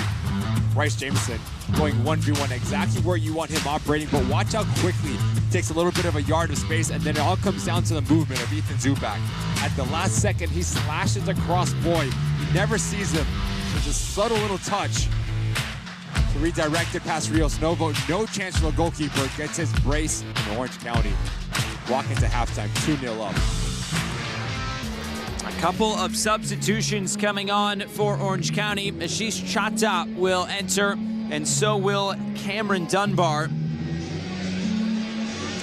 Bryce Jameson going 1v1 exactly where you want him operating, but watch how quickly he takes a little bit of a yard of space, and then it all comes down to the movement of Ethan Zubak. At the last second, he slashes across Boyd. He never sees him. There's a subtle little touch to redirect it past Rios Novo. No chance for the goalkeeper. Gets his brace in Orange County. Walk into halftime, 2-0 up. A couple of substitutions coming on for Orange County. Ashish Chata will enter, and so will Cameron Dunbar.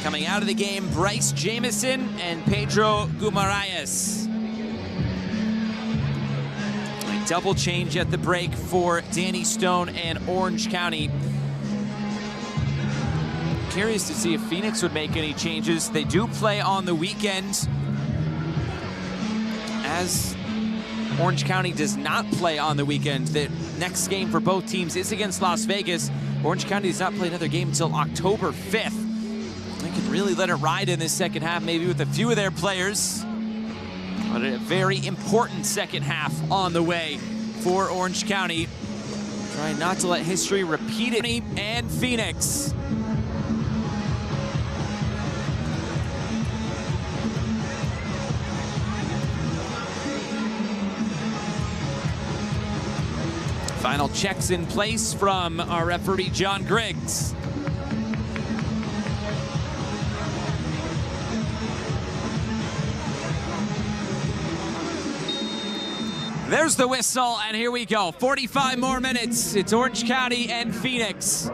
Coming out of the game, Bryce Jameson and Pedro Guimaraes. A double change at the break for Danny Stone and Orange County. Curious to see if Phoenix would make any changes. They do play on the weekend, as Orange County does not play on the weekend. The next game for both teams is against Las Vegas. Orange County does not play another game until October 5th. They can really let it ride in this second half, maybe with a few of their players. But a very important second half on the way for Orange County. Trying not to let history repeat it. And Phoenix. Final checks in place from our referee, John Griggs. There's the whistle, and here we go. 45 more minutes. It's Orange County and Phoenix.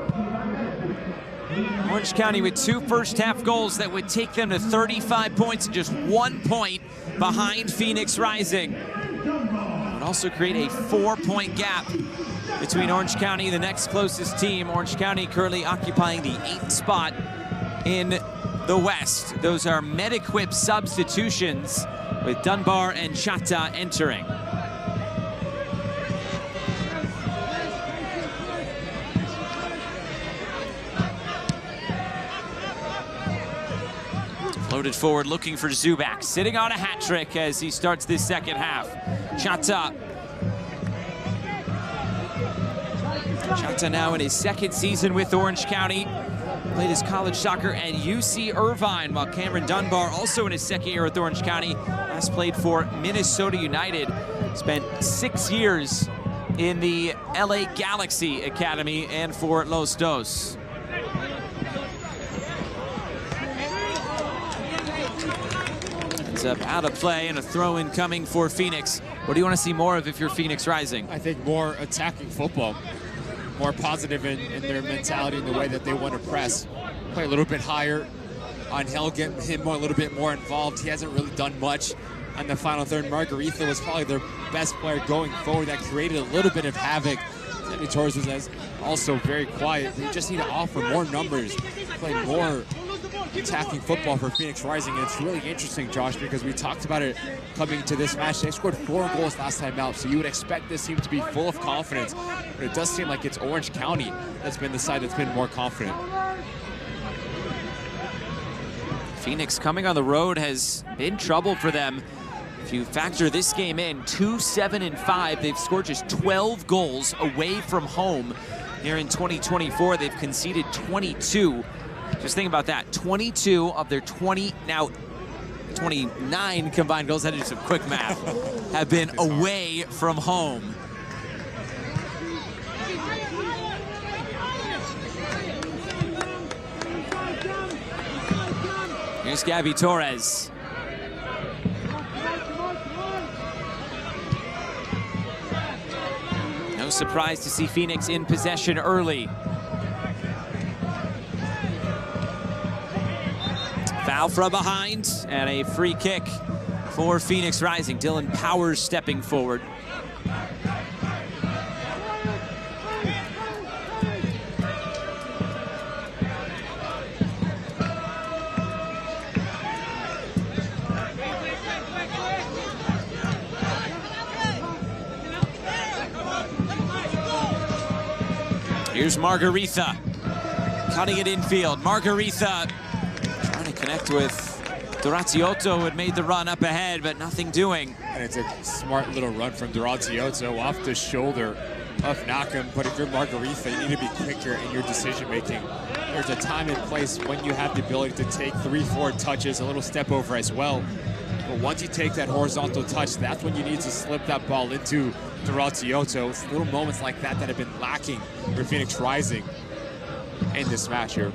Orange County with 2 first-half goals that would take them to 35 points and just 1 point behind Phoenix Rising. It would also create a 4-point gap between Orange County and the next closest team. Orange County currently occupying the 8th spot in the West. Those are Med-equip substitutions with Dunbar and Chata entering. Floated forward, looking for Zubak, sitting on a hat trick as he starts this second half. Chata now in his 2nd season with Orange County. Played his college soccer at UC Irvine, while Cameron Dunbar, also in his 2nd year with Orange County, last played for Minnesota United. Spent 6 years in the LA Galaxy Academy and for Los Dos. Ends up out of play and a throw-in coming for Phoenix. What do you want to see more of if you're Phoenix Rising? I think more attacking football. More positive in their mentality and the way that they want to press. Play a little bit higher on Hill, get him a little bit more involved. He hasn't really done much on the final third. Margaretha was probably their best player going forward. That created a little bit of havoc. Sammy Torres was also very quiet. They just need to offer more numbers, play more attacking football for Phoenix Rising. And it's really interesting, Josh, because we talked about it coming to this match. They scored 4 goals last time out, so you would expect this team to be full of confidence. But it does seem like it's Orange County that's been the side that's been more confident. Phoenix coming on the road has been trouble for them. If you factor this game in, 2-7-5, they've scored just 12 goals away from home. Here in 2024, they've conceded 22. Just think about that. 22 of their 20, now 29 combined goals, I did some quick math, have been away from home. Here's Gabby Torres. No surprise to see Phoenix in possession early. Foul from behind and a free kick for Phoenix Rising. Dylan Powers stepping forward. Here's Margaritha, cutting it infield. Margaritha trying to connect with Dorazziotto, who had made the run up ahead, but nothing doing. And it's a smart little run from Dorazziotto off the shoulder of Nakam. But if you're Margaritha, you need to be quicker in your decision making. There's a time and place when you have the ability to take 3-4 touches, a little step over as well. But once you take that horizontal touch, that's when you need to slip that ball into Dorazziotto. It's little moments like that that have been lacking for Phoenix Rising in this match here.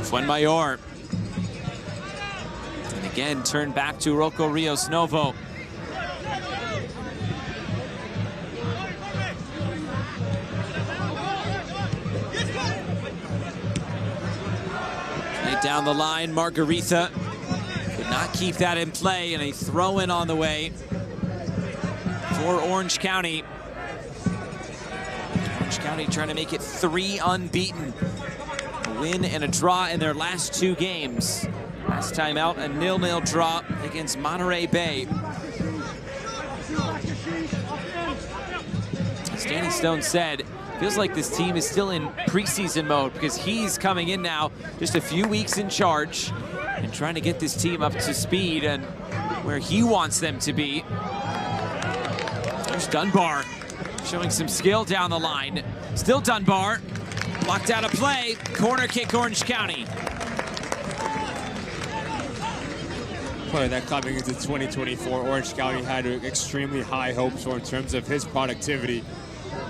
Fuenmayor. And again, turned back to Rocco Rios Novo. Down the line, Margaritha could not keep that in play, and a throw-in on the way for Orange County. Orange County trying to make it 3 unbeaten. A win and a draw in their last 2 games. Last time out, a 0-0 draw against Monterey Bay. As Danny Stone said, feels like this team is still in preseason mode because he's coming in now just a few weeks in charge and trying to get this team up to speed and where he wants them to be. There's Dunbar showing some skill down the line. Still Dunbar, blocked out of play. Corner kick, Orange County. Player that coming into 2024, Orange County had extremely high hopes for in terms of his productivity.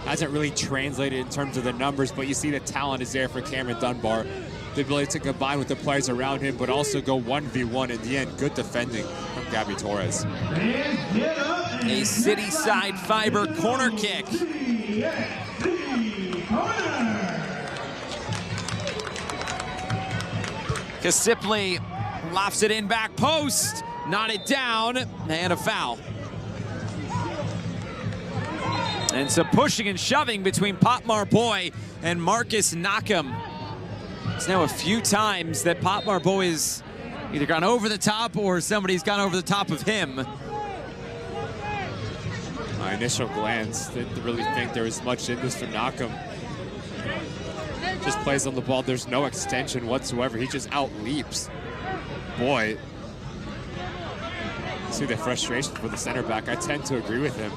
Hasn't really translated in terms of the numbers, but you see the talent is there for Cameron Dunbar. The ability to combine with the players around him, but also go 1v1 in the end. Good defending from Gabby Torres. A city side fiber corner kick. Kasipli lofts it in back post, knotted down, and a foul. And some pushing and shoving between Potmar Boy and Marcus Nakam. It's now a few times that Potmar Boy has either gone over the top or somebody's gone over the top of him. My initial glance didn't really think there was much in this from Nakam. Just plays on the ball. There's no extension whatsoever. He just out leaps. Boy. See the frustration for the center back. I tend to agree with him.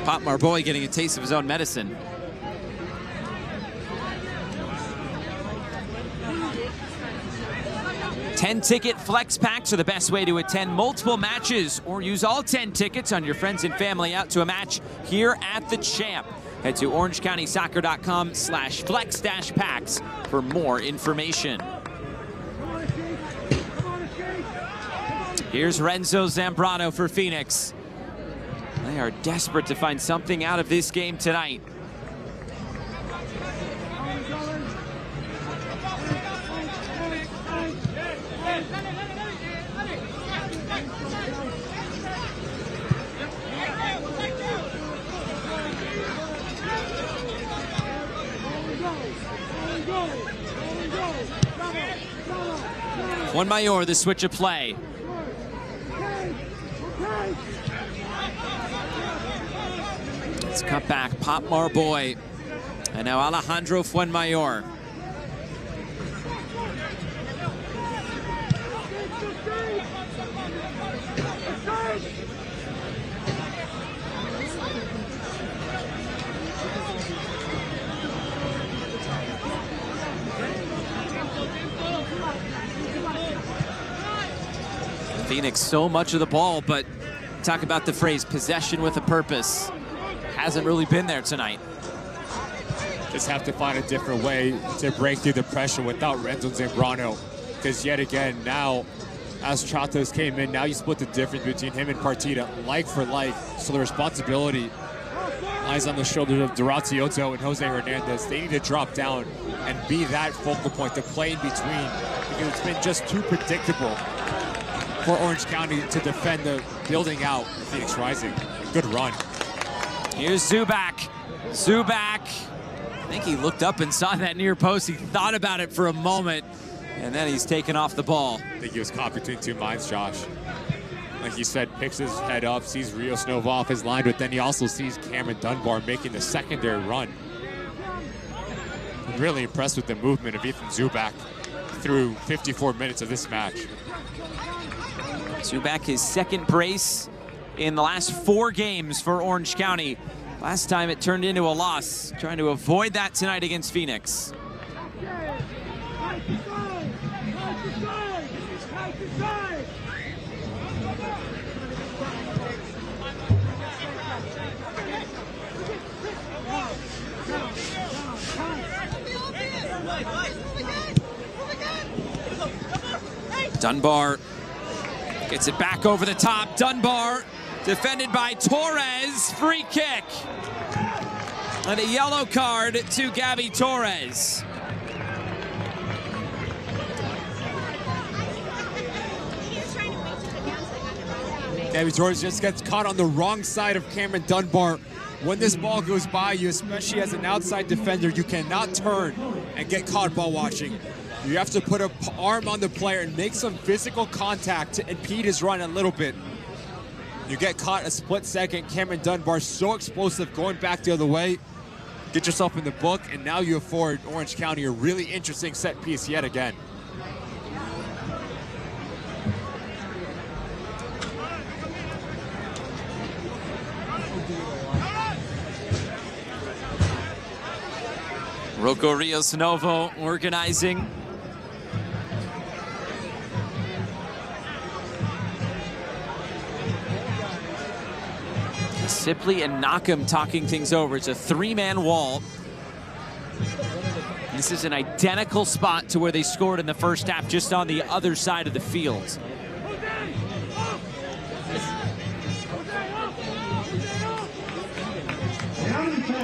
Potmar Boy getting a taste of his own medicine. $10-ticket flex packs are the best way to attend multiple matches or use all 10 tickets on your friends and family out to a match here at the Champ. Head to orangecountysoccer.com/flex-packs for more information. Here's Renzo Zambrano for Phoenix. They are desperate to find something out of this game tonight. Juan Mayor, the switch of play. It's cut back, Pop Marboy. And now Alejandro Fuenmayor. Phoenix so much of the ball, but talk about the phrase possession with a purpose. Hasn't really been there tonight. Just have to find a different way to break through the pressure without Renzo Zambrano. Because yet again, now, as Chatos came in, now you split the difference between him and Partida, like for like. So the responsibility lies on the shoulders of Durazioto and Jose Hernandez. They need to drop down and be that focal point to play in between, because it's been just too predictable for Orange County to defend the building out Phoenix Rising. Good run. Here's Zubak. Zubak. I think he looked up and saw that near post. He thought about it for a moment, and then he's taken off the ball. I think he was caught between two minds, Josh. Like you said, picks his head up, sees Rios Nova off his line, but then he also sees Cameron Dunbar making the secondary run. I'm really impressed with the movement of Ethan Zubak through 54 minutes of this match. Zubak, his second brace in the last 4 games for Orange County. Last time it turned into a loss. Trying to avoid that tonight against Phoenix. Dunbar gets it back over the top. Dunbar defended by Torres. Free kick. And a yellow card to Gabby Torres. Gabby Torres just gets caught on the wrong side of Cameron Dunbar. When this ball goes by you, especially as an outside defender, you cannot turn and get caught ball watching. You have to put an arm on the player and make some physical contact to impede his run a little bit. You get caught a split second. Cameron Dunbar so explosive going back the other way. Get yourself in the book, and now you afford Orange County a really interesting set piece yet again. Rocco Rios Novo organizing. Sipley and Knockham talking things over. It's a 3-man wall. This is an identical spot to where they scored in the first half, just on the other side of the field.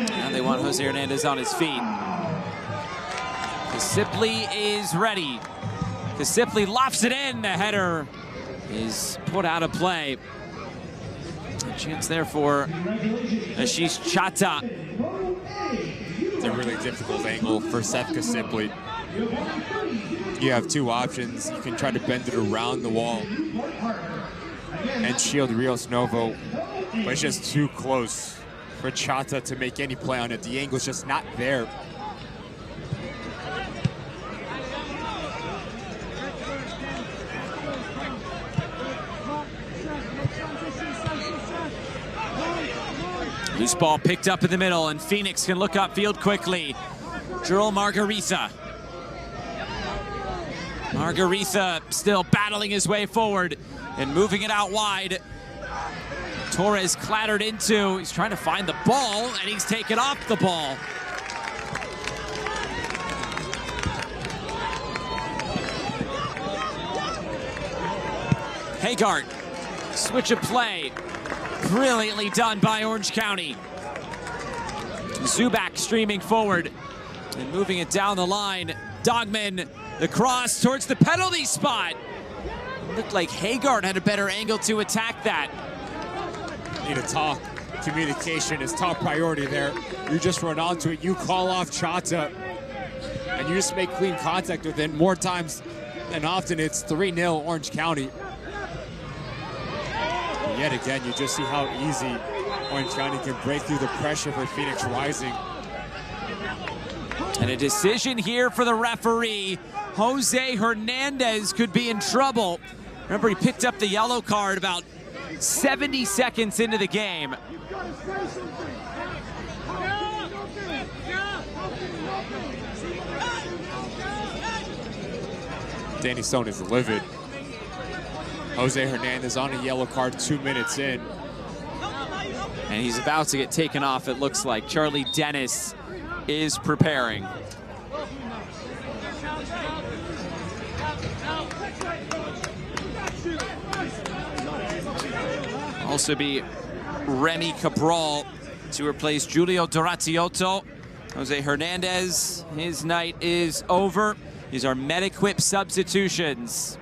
Now they want Jose Hernandez on his feet. Sipley is ready. Sipley lofts it in. The header is put out of play. A chance there for Ashish Chata. It's a really difficult angle for Seth Sipley. You have 2 options. You can try to bend it around the wall and shield Rios Novo, but it's just too close for Chata to make any play on it. The angle's just not there. Loose ball picked up in the middle, and Phoenix can look upfield quickly. Joel Margarita. Margarita still battling his way forward and moving it out wide. Torres clattered into. He's trying to find the ball, and he's taken off the ball. Hagart, switch of play. Brilliantly done by Orange County. Zubak streaming forward and moving it down the line. Dogman, the cross towards the penalty spot. It looked like Hagart had a better angle to attack that. Need to talk. Communication is top priority there. You just run onto it. You call off Chata, and you just make clean contact with it, more times than often it's 3-0 Orange County. And yet again, you just see how easy Orange County can break through the pressure for Phoenix Rising. And a decision here for the referee. Jose Hernandez could be in trouble. Remember, he picked up the yellow card about 70 seconds into the game. Danny Stone is livid. Jose Hernandez on a yellow card 2 minutes in. And he's about to get taken off, it looks like. Charlie Dennis is preparing. Also be Remy Cabral to replace Julio Dorazziotto. Jose Hernandez, his night is over. These are Med-Equip substitutions.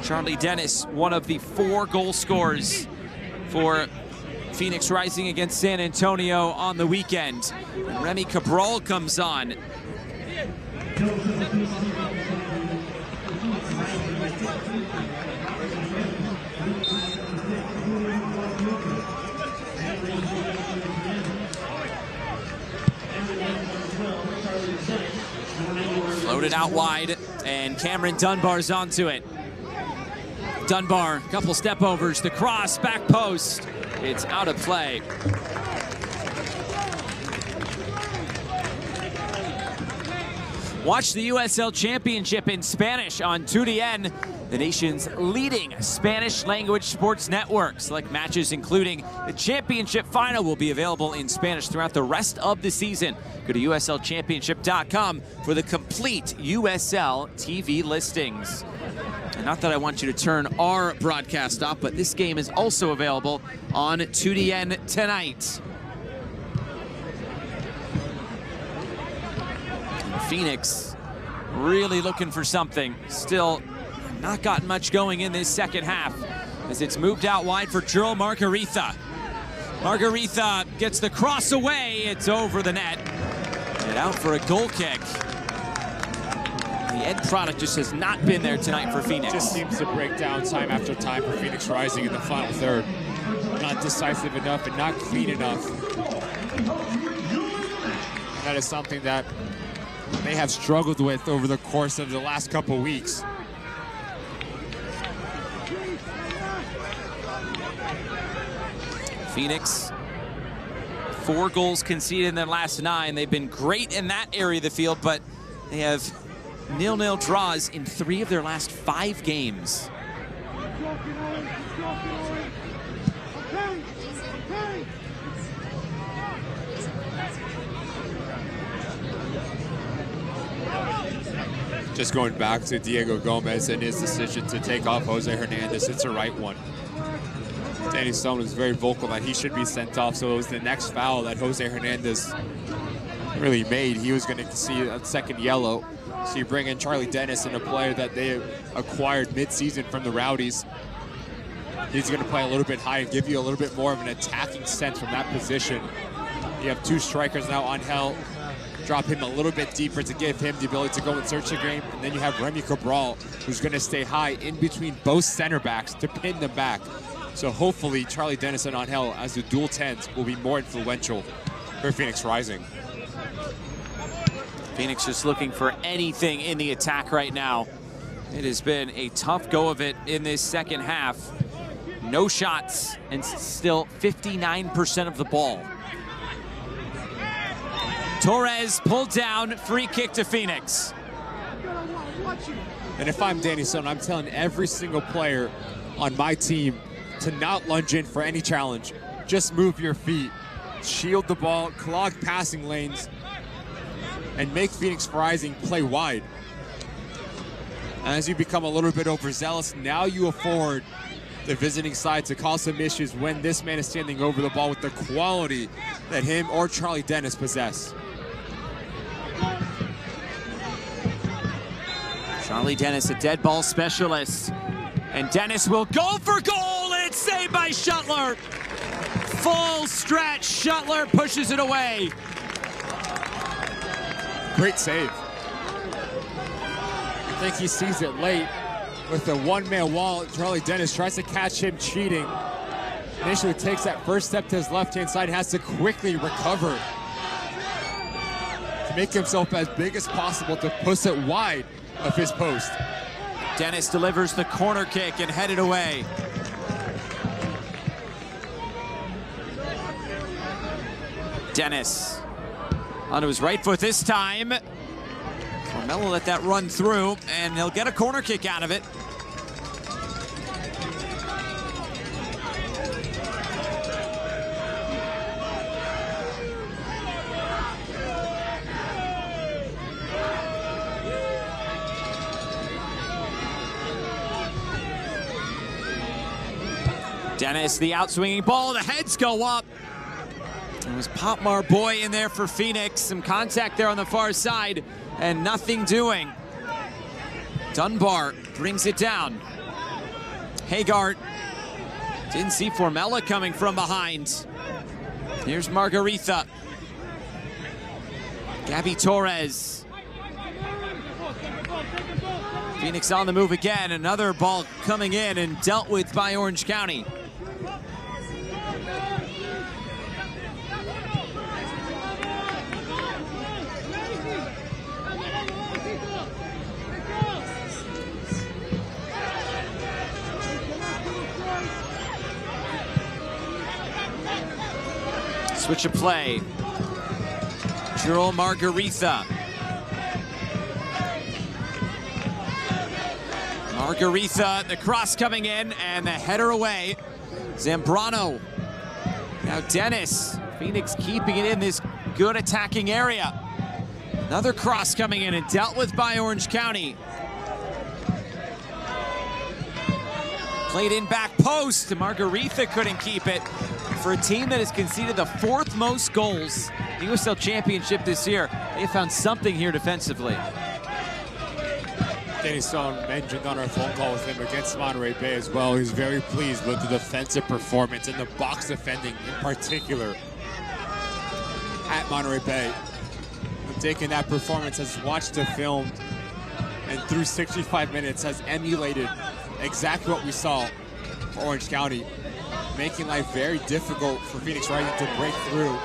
Charlie Dennis, one of the 4 goal scorers for Phoenix Rising against San Antonio on the weekend. And Remy Cabral comes on. Floated out wide, and Cameron Dunbar's onto it. Dunbar, couple step overs, the cross, back post. It's out of play. Watch the USL Championship in Spanish on 2DN, the nation's leading Spanish language sports network. Select matches including the championship final will be available in Spanish throughout the rest of the season. Go to uslchampionship.com for the complete USL TV listings. And not that I want you to turn our broadcast off, but this game is also available on 2DN tonight. Phoenix really looking for something. Still not gotten much going in this second half as it's moved out wide for Joel Margarita. Margarita gets the cross away. It's over the net. And out for a goal kick. The end product just has not been there tonight for Phoenix. Just seems to break down time after time for Phoenix Rising in the final third. Not decisive enough and not clean enough. That is something that they have struggled with over the course of the last couple weeks. Phoenix, 4 goals conceded in their last 9. They've been great in that area of the field, but they have 0-0 draws in 3 of their last 5 games. Just going back to Diego Gomez and his decision to take off Jose Hernandez, it's a right one. Danny Stone was very vocal that he should be sent off, so it was the next foul that Jose Hernandez really made. He was going to see a second yellow. So you bring in Charlie Dennis, and a player that they acquired mid-season from the Rowdies. He's going to play a little bit high and give you a little bit more of an attacking sense from that position. You have 2 strikers now on Hell. Drop him a little bit deeper to give him the ability to go and search the game. And then you have Remy Cabral, who's going to stay high in between both center backs to pin them back. So hopefully Charlie Dennis and Angel as the dual 10s will be more influential for Phoenix Rising. Phoenix just looking for anything in the attack right now. It has been a tough go of it in this second half. No shots and still 59% of the ball. Torres pulled down, free kick to Phoenix. And if I'm Danny Stone, I'm telling every single player on my team to not lunge in for any challenge. Just move your feet, shield the ball, clog passing lanes, and make Phoenix Rising play wide. As you become a little bit overzealous, now you afford the visiting side to cause some issues when this man is standing over the ball with the quality that him or Charlie Dennis possess. Charlie Dennis, a dead ball specialist. And Dennis will go for goal, and it's saved by Shuttler. Full stretch, Shuttler pushes it away. Great save. I think he sees it late with the one-man wall. Charlie Dennis tries to catch him cheating. Initially takes that first step to his left-hand side, has to quickly recover to make himself as big as possible to push it wide of his post. Dennis delivers the corner kick and headed away. Dennis onto his right foot this time. Formella let that run through, and he'll get a corner kick out of it. Dennis, the outswinging ball, the heads go up. It was Popmar Boy in there for Phoenix. Some contact there on the far side and nothing doing. Dunbar brings it down. Hagart didn't see Formella coming from behind. Here's Margaritha. Gabby Torres. Phoenix on the move again. Another ball coming in and dealt with by Orange County. Switch of play. Joel Margaritha. Margaritha, the cross coming in, and the header away. Zambrano. Now Dennis. Phoenix keeping it in this good attacking area. Another cross coming in and dealt with by Orange County. Played in back post. Margaritha couldn't keep it. For a team that has conceded the 4th most goals in the USL Championship this year, they found something here defensively. Danny Stone mentioned on our phone call with him against Monterey Bay as well. He's very pleased with the defensive performance and the box defending in particular at Monterey Bay. Taking that performance, has watched the film, and through 65 minutes has emulated exactly what we saw for Orange County, making life very difficult for Phoenix Rising to break through.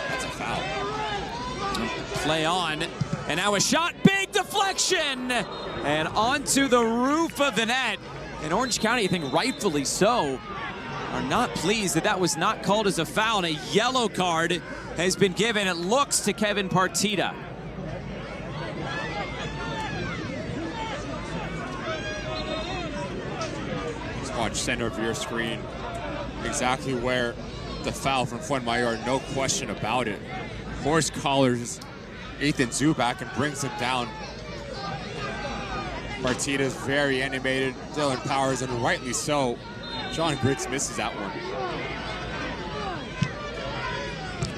That's a foul. Play on, and now a shot, big deflection, and onto the roof of the net. And Orange County, I think rightfully so, are not pleased that that was not called as a foul, and a yellow card has been given, it looks, to Kevin Partita. Just watch center of your screen exactly where the foul from Fuenmayor, no question about it. Horse collars Ethan Zubak and brings him down. Partita's very animated, Dylan Powers, and rightly so. John Griggs misses that one.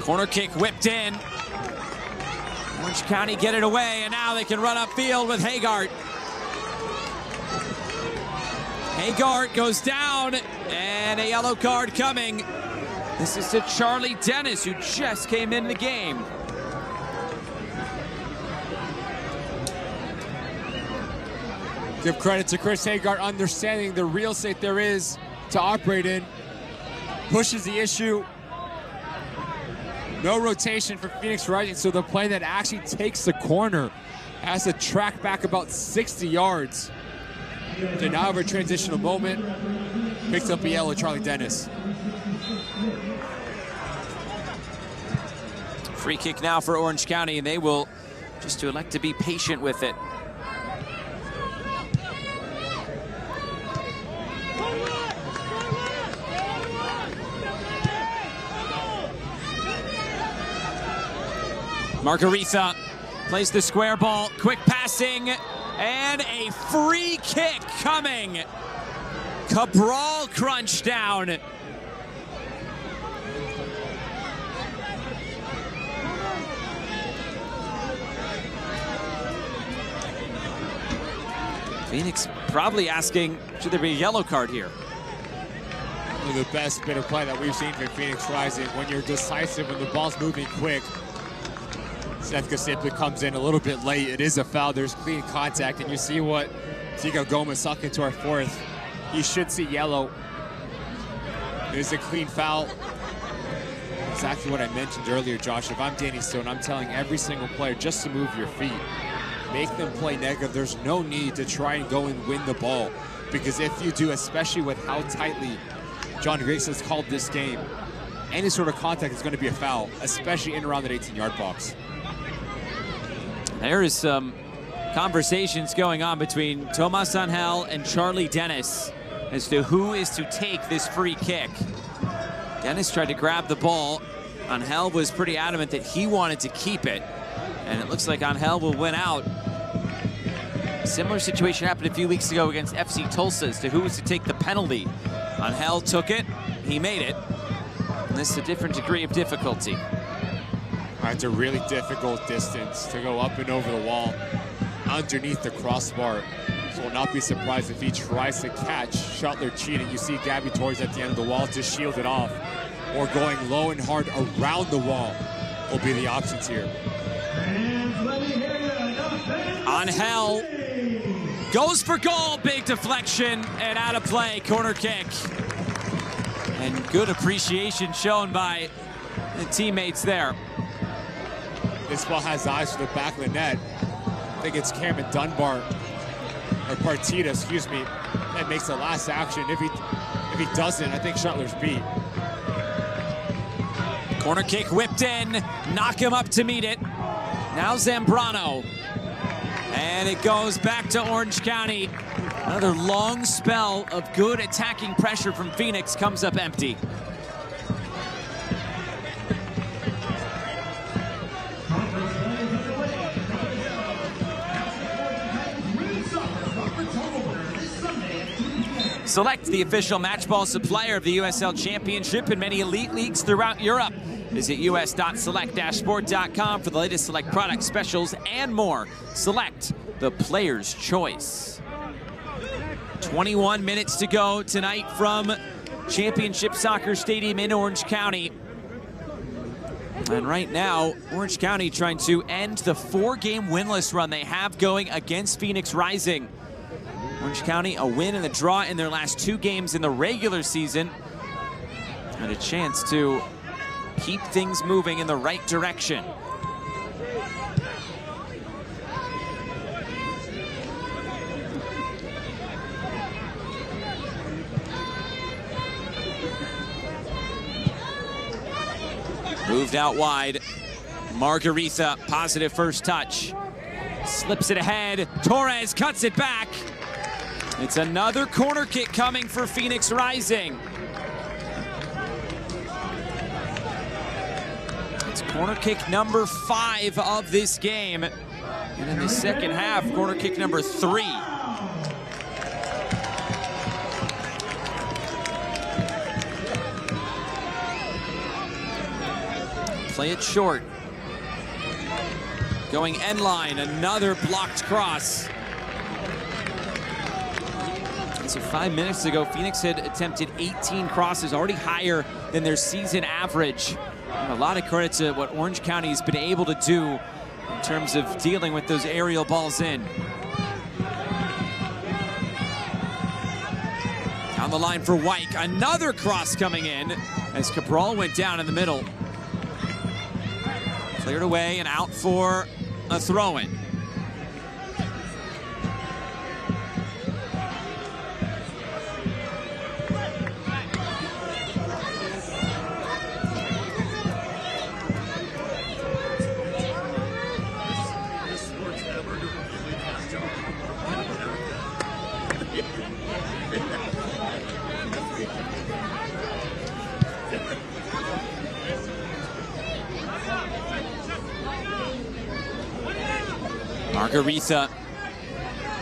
Corner kick whipped in. Orange County get it away, and now they can run upfield with Hagart. Hagart goes down, and a yellow card coming. This is to Charlie Dennis, who just came in the game. Give credit to Chris Hagart, understanding the real estate there is to operate in. Pushes the issue. No rotation for Phoenix Rising, so the play that actually takes the corner has to track back about 60 yards. They now have a transitional moment. Picks up a yellow, Charlie Dennis. Free kick now for Orange County, and they will just to elect to be patient with it. Margaritha plays the square ball, quick passing, and a free kick coming. Cabral crunch down. Phoenix probably asking, should there be a yellow card here? The best bit of play that we've seen from Phoenix Rising, when you're decisive, when the ball's moving quick. Sethka simply comes in a little bit late. It is a foul. There's clean contact, and you see what Tico Gomez sucked into our fourth. He should see yellow. There's a clean foul. Exactly what I mentioned earlier, Josh. If I'm Danny Stone, I'm telling every single player just to move your feet. Make them play negative. There's no need to try and go and win the ball. Because if you do, especially with how tightly John Grayson has called this game, any sort of contact is going to be a foul, especially in around that 18-yard box. There is some conversations going on between Tomas Angel and Charlie Dennis as to who is to take this free kick. Dennis tried to grab the ball. Angel was pretty adamant that he wanted to keep it. And it looks like Angel will win out. Similar situation happened a few weeks ago against FC Tulsa as to who was to take the penalty. Angel took it, he made it. And this is a different degree of difficulty. It's a really difficult distance to go up and over the wall underneath the crossbar. So will not be surprised if he tries to catch Shuttler cheating. You see Gabby Torres at the end of the wall to shield it off, or going low and hard around the wall will be the options here. Angel goes for goal, big deflection and out of play, corner kick. And good appreciation shown by the teammates there. This ball has eyes for the back of the net. I think it's Cameron Dunbar, or Partita, excuse me, that makes the last action. If he doesn't, I think Shuttler's beat. Corner kick whipped in, knock him up to meet it. Now Zambrano. And it goes back to Orange County. Another long spell of good attacking pressure from Phoenix comes up empty. Select, the official matchball supplier of the USL Championship and many elite leagues throughout Europe. Visit us.select-sport.com for the latest Select product specials and more. Select, the player's choice. 21 minutes to go tonight from Championship Soccer Stadium in Orange County. And right now, Orange County trying to end the 4-game winless run they have going against Phoenix Rising. Orange County, a win and a draw in their last 2 games in the regular season. And a chance to keep things moving in the right direction. Moved out wide. Margarita, positive first touch. Slips it ahead. Torres cuts it back. It's another corner kick coming for Phoenix Rising. It's corner kick number 5 of this game. And in the second half, corner kick number 3. Play it short. Going end line, another blocked cross. So 5 minutes ago, Phoenix had attempted 18 crosses, already higher than their season average. And a lot of credit to what Orange County has been able to do in terms of dealing with those aerial balls in. Down the line for Wyke, another cross coming in as Cabral went down in the middle. Cleared away and out for a throw-in. Margarita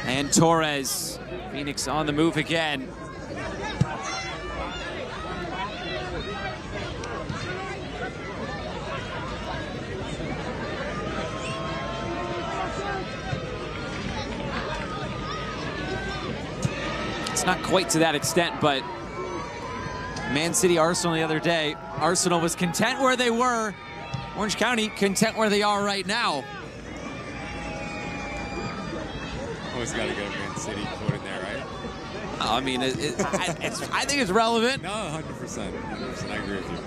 and Torres. Phoenix on the move again. It's not quite to that extent, but Man City Arsenal the other day, Arsenal was content where they were Orange County content where they are right now. Always got to get a Man City quote in there, right? I mean, I think it's relevant. No, 100%. 100%. I agree with you.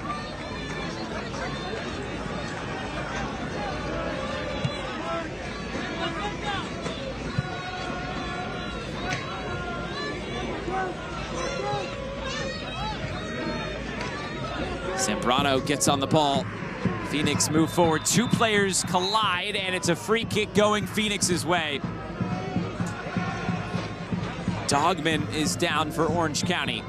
Zambrano gets on the ball. Phoenix move forward. Two players collide, and it's a free kick going Phoenix's way. Dogman is down for Orange County.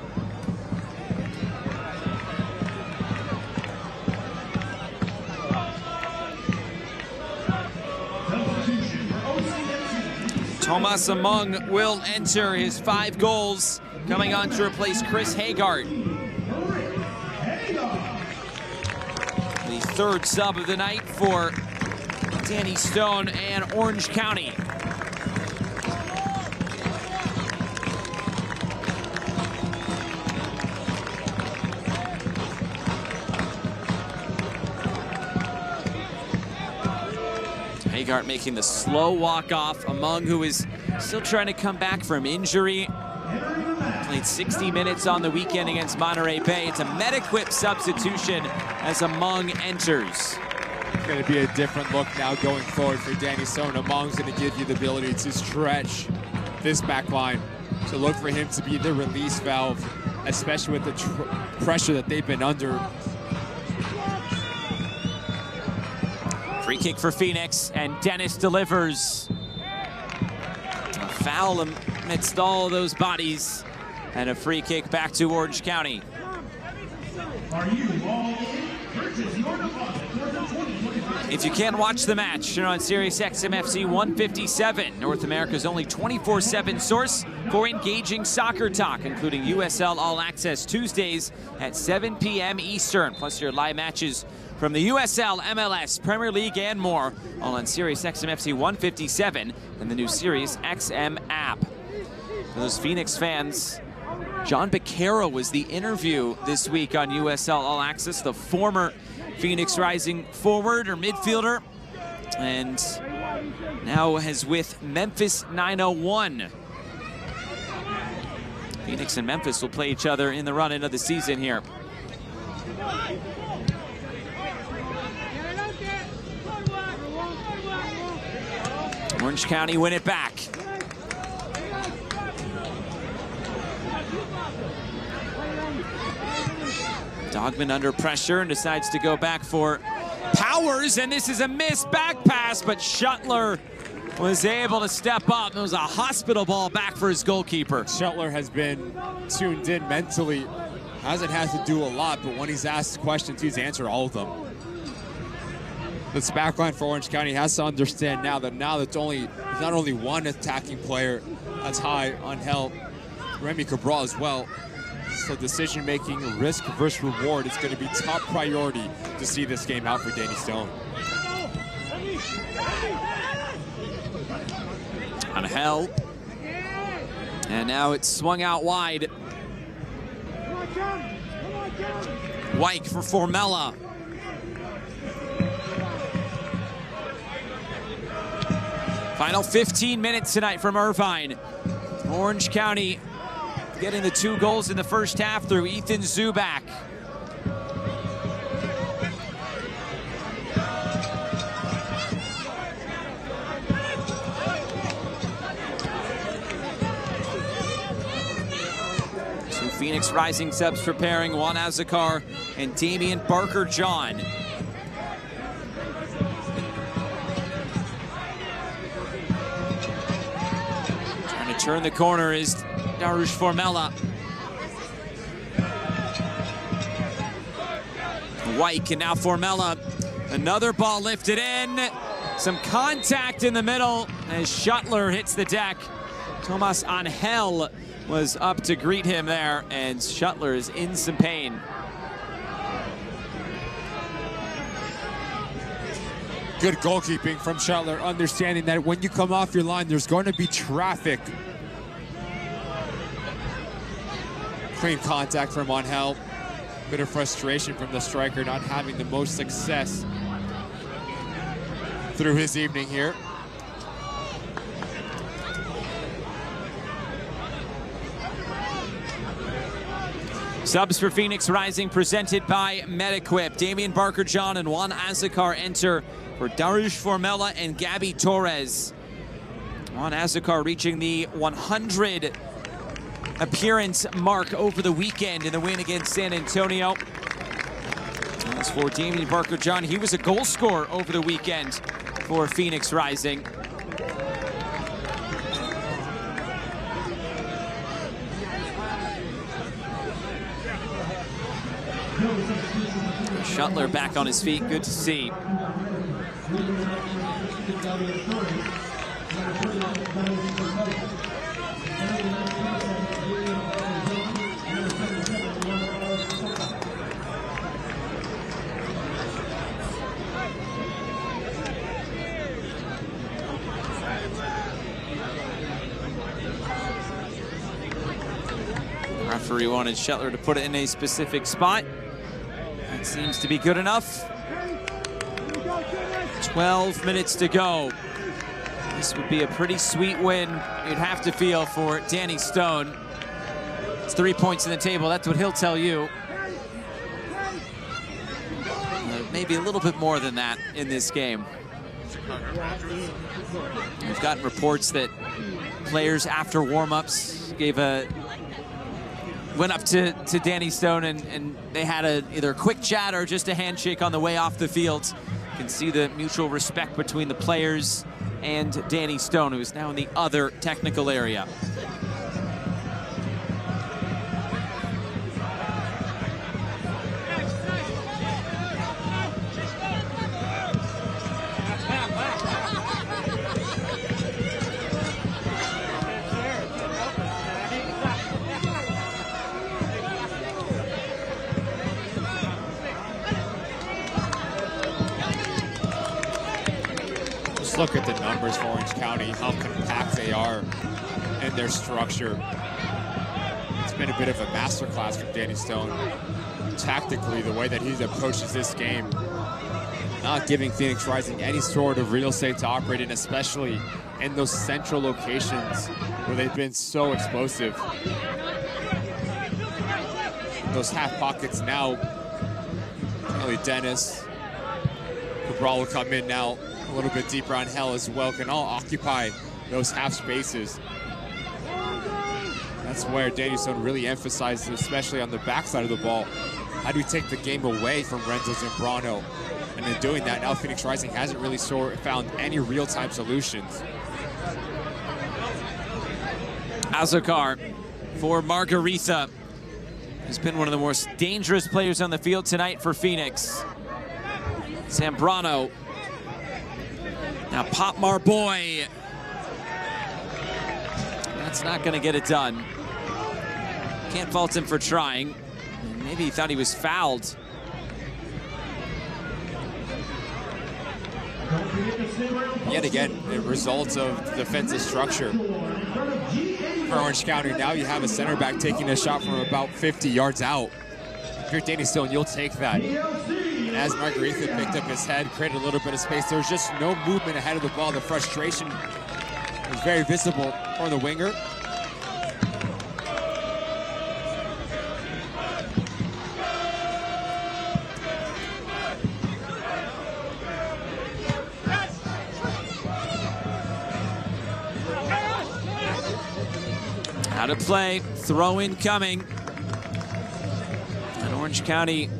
Thomas Among will enter his 5 goals, coming on to replace Chris Hagart. The third sub of the night for Danny Stone and Orange County. Hagart making the slow walk-off. Among, who is still trying to come back from injury. Played 60 minutes on the weekend against Monterey Bay. It's a Metaquip substitution as Among enters. It's going to be a different look now going forward for Danny Stone. Among's going to give you the ability to stretch this back line. So look for him to be the release valve, especially with the pressure that they've been under. Free kick for Phoenix, and Dennis delivers. A foul amidst all those bodies, and a free kick back to Orange County. If you can't watch the match, you're on Sirius XM FC 157, North America's only 24/7 source for engaging soccer talk, including USL All Access Tuesdays at 7 p.m. Eastern, plus your live matches from the USL, MLS, Premier League, and more, all on Sirius XM FC 157 and the new Sirius XM app. For those Phoenix fans, John Becerra was the interview this week on USL All Access, the former Phoenix Rising forward or midfielder, and now is with Memphis 901. Phoenix and Memphis will play each other in the run-in of the season here. Orange County win it back. Dogman under pressure and decides to go back for Powers, and this is a missed back pass, but Shuttler was able to step up. It was a hospital ball back for his goalkeeper. Shuttler has been tuned in mentally. Hasn't had to do a lot, but when he's asked questions, he's answered all of them. This back line for Orange County has to understand now that there's not only one attacking player that's high on help, Remy Cabral as well. So decision-making, risk versus reward, is going to be top priority to see this game out for Danny Stone. On help. And now it's swung out wide. Wyke for Formella. Final 15 minutes tonight from Irvine. Orange County getting the 2 goals in the first half through Ethan Zubak. Two Phoenix Rising subs preparing, Juan Azakar and Damian Barker-John. Trying to turn the corner is Darush Formella. Wyke, and now Formella. Another ball lifted in. Some contact in the middle as Shuttler hits the deck. Tomas Angel was up to greet him there, and Shuttler is in some pain. Good goalkeeping from Shuttler, understanding that when you come off your line, there's going to be traffic. Clean contact from Angel. Bit of frustration from the striker not having the most success through his evening here. Subs for Phoenix Rising presented by MedEquip. Damian Barker-John and Juan Azakar enter for Darush Formella and Gabby Torres. Juan Azakar reaching the 100 appearance mark over the weekend in the win against San Antonio. As for Damian Barker-John, he was a goal scorer over the weekend for Phoenix Rising. Shuttler back on his feet, good to see. Referee wanted Shuttler to put it in a specific spot. That seems to be good enough. 12 minutes to go. This would be a pretty sweet win, you'd have to feel, for Danny Stone. It's 3 points in the table, that's what he'll tell you. Maybe a little bit more than that in this game. We've gotten reports that players after warm-ups went up to Danny Stone and they had either a quick chat or just a handshake on the way off the field. You can see the mutual respect between the players and Danny Stone, who is now in the other technical area. Look at the numbers for Orange County, how compact they are in their structure. It's been a bit of a masterclass from Danny Stone. Tactically, the way that he approaches this game, not giving Phoenix Rising any sort of real estate to operate in, especially in those central locations where they've been so explosive. Those half pockets now, really Dennis. Cabral will come in now. A little bit deeper on Hell as well, can all occupy those half spaces. That's where Danny Stone really emphasizes, especially on the backside of the ball. How do we take the game away from Renzo Zambrano? And in doing that, now Phoenix Rising hasn't really found any real-time solutions. Azakar for Margarita, who's been one of the most dangerous players on the field tonight for Phoenix. Zambrano. Now Pop Marboy. That's not gonna get it done. Can't fault him for trying. Maybe he thought he was fouled. Yet again, the results of defensive structure for Orange County. Now you have a center back taking a shot from about 50 yards out. If you're Danny Stone, you'll take that. And as Margarita picked up his head, created a little bit of space, there was just no movement ahead of the ball. The frustration was very visible for the winger. Out of play, throw-in coming. And Orange County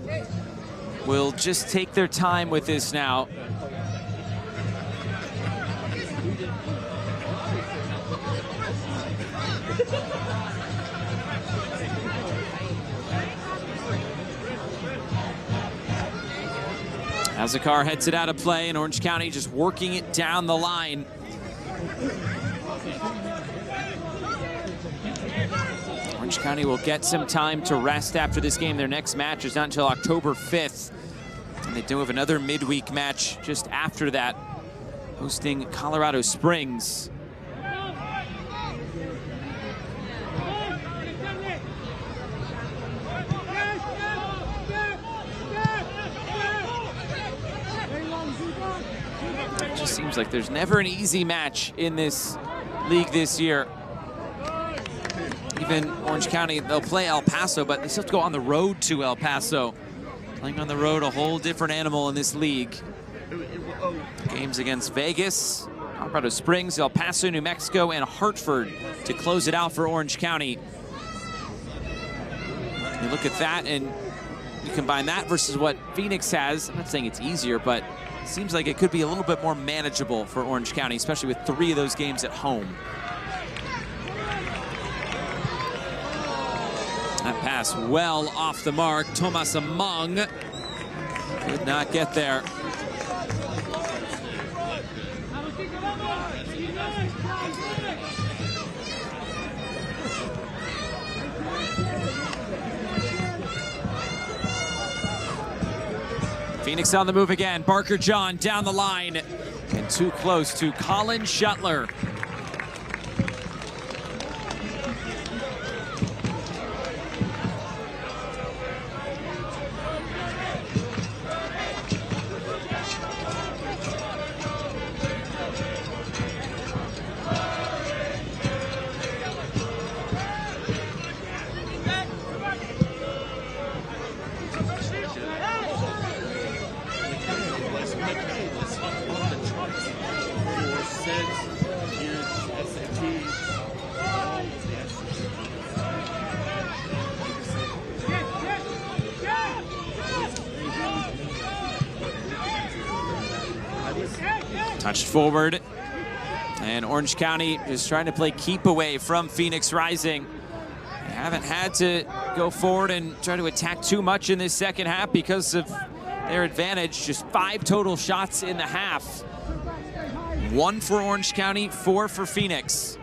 will just take their time with this now. Azakar heads it out of play, and Orange County just working it down the line. Orange County will get some time to rest after this game. Their next match is not until October 5th. And they do have another midweek match just after that, hosting Colorado Springs. It just seems like there's never an easy match in this league this year. Even Orange County, they'll play El Paso, but they still have to go on the road to El Paso. Playing on the road, a whole different animal in this league. Games against Vegas, Colorado Springs, El Paso, New Mexico, and Hartford to close it out for Orange County. You look at that and you combine that versus what Phoenix has. I'm not saying it's easier, but it seems like it could be a little bit more manageable for Orange County, especially with 3 of those games at home. That pass well off the mark. Thomas Among could not get there. Phoenix on the move again. Barker John down the line and too close to Colin Shuttler. Touched forward, and Orange County is trying to play keep away from Phoenix Rising. They haven't had to go forward and try to attack too much in this second half because of their advantage. Just 5 total shots in the half. 1 for Orange County, 4 for Phoenix.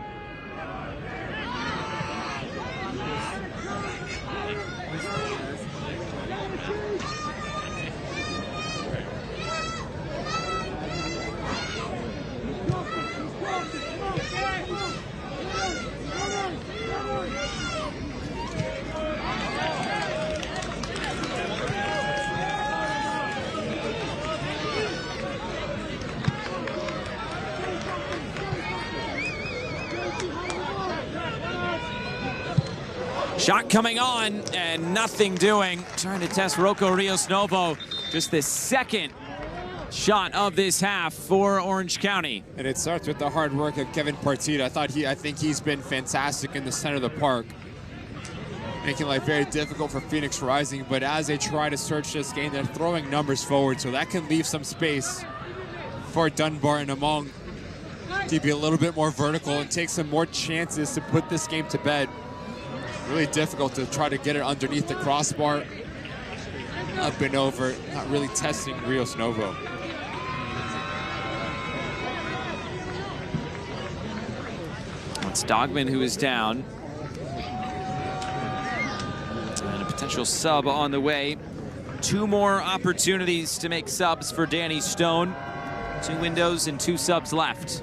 Shot coming on and nothing doing. Trying to test Rocco Rios Novo. Just the second shot of this half for Orange County. And it starts with the hard work of Kevin Partita. I think he's been fantastic in the center of the park, making life very difficult for Phoenix Rising. But as they try to search this game, they're throwing numbers forward, so that can leave some space for Dunbar and Among to be a little bit more vertical and take some more chances to put this game to bed. Really difficult to try to get it underneath the crossbar, up and over, not really testing Rios Novo. It's Dogman who is down. And a potential sub on the way. 2 more opportunities to make subs for Danny Stone. 2 windows and 2 subs left.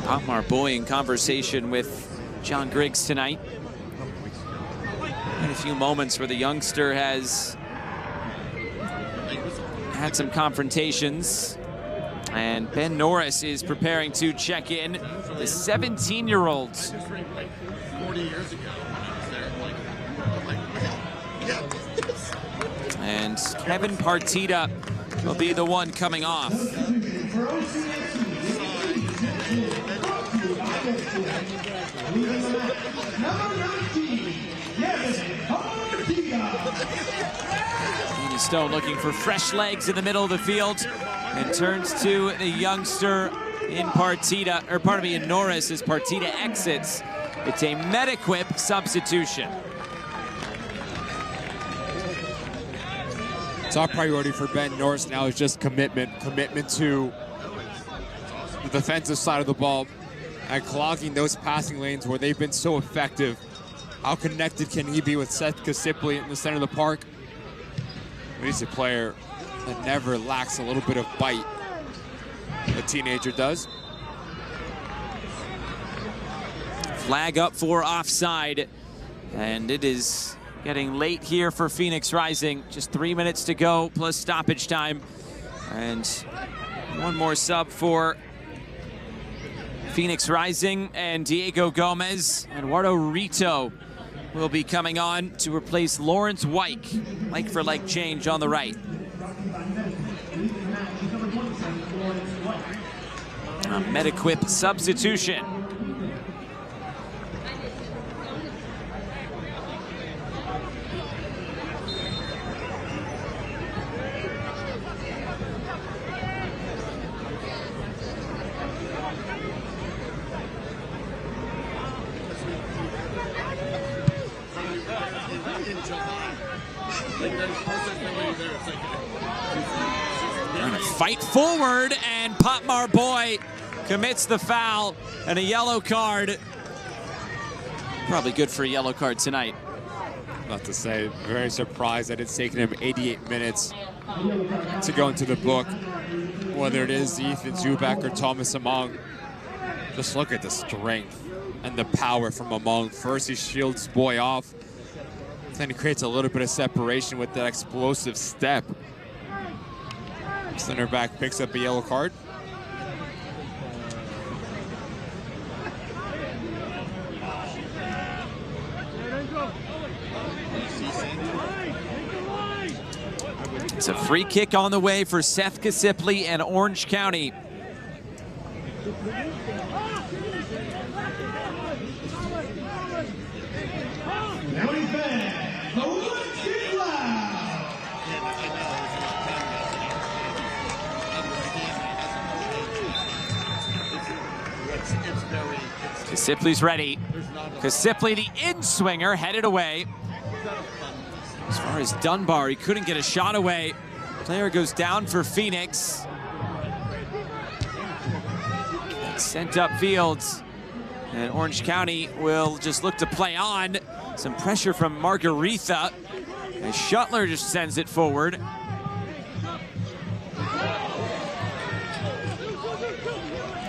Otmar Boy in conversation with John Griggs tonight. And a few moments where the youngster has had some confrontations. And Ben Norris is preparing to check in. The 17-year-old. 40 years ago, And Kevin Partita will be the one coming off. Danny Stone looking for fresh legs in the middle of the field and turns to the youngster in Partita, or pardon me, in Norris as Partita exits. It's a Metaquip substitution. Top priority for Ben Norris now is just commitment to the defensive side of the ball and clogging those passing lanes where they've been so effective. How connected can he be with Seth Kasipli in the center of the park? He's a player that never lacks a little bit of bite. The teenager does. Flag up for offside, and it is getting late here for Phoenix Rising. Just 3 minutes to go plus stoppage time, and one more sub for Phoenix Rising, and Diego Gomez. Eduardo Rito will be coming on to replace Lawrence Wyke. Like for like change on the right. A Metaquip substitution. Trying to fight forward, and Potmar Boy commits the foul and a yellow card. Probably good for a yellow card tonight. Not to say, very surprised that it's taken him 88 minutes to go into the book. Whether it is Ethan Zubak or Thomas Among, just look at the strength and the power from Among. First he shields Boy off, then he creates a little bit of separation with that explosive step. Center back picks up a yellow card. It's a free kick on the way for Seth Kasipli and Orange County. Kasipli's ready. Kasipli, the in-swinger, headed away. As far as Dunbar, he couldn't get a shot away. Player goes down for Phoenix. Sent up fields. And Orange County will just look to play on. Some pressure from Margaritha. As Shuttler just sends it forward.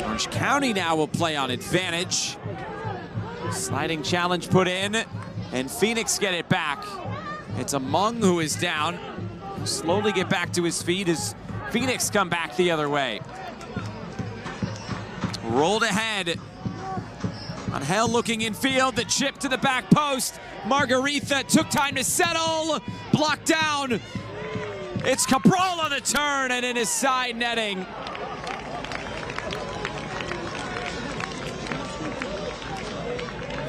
Orange County now will play on advantage. Sliding challenge put in, and Phoenix get it back. It's Among who is down. He'll slowly get back to his feet as Phoenix come back the other way. Rolled ahead. Angel looking in field, the chip to the back post. Margaritha took time to settle, blocked down. It's Cabral on the turn and in his side netting.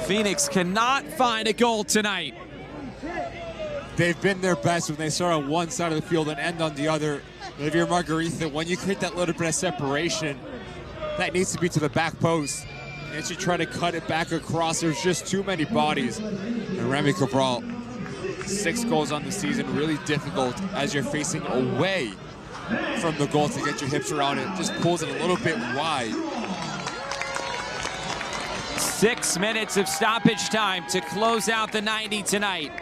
Phoenix cannot find a goal tonight. They've been their best when they start on one side of the field and end on the other. But if you're Margaritha, when you create that little bit of separation, that needs to be to the back post. And you try to cut it back across. There's just too many bodies. And Remy Cabral, 6 goals on the season, really difficult as you're facing away from the goal to get your hips around it. Just pulls it a little bit wide. 6 minutes of stoppage time to close out the 90 tonight.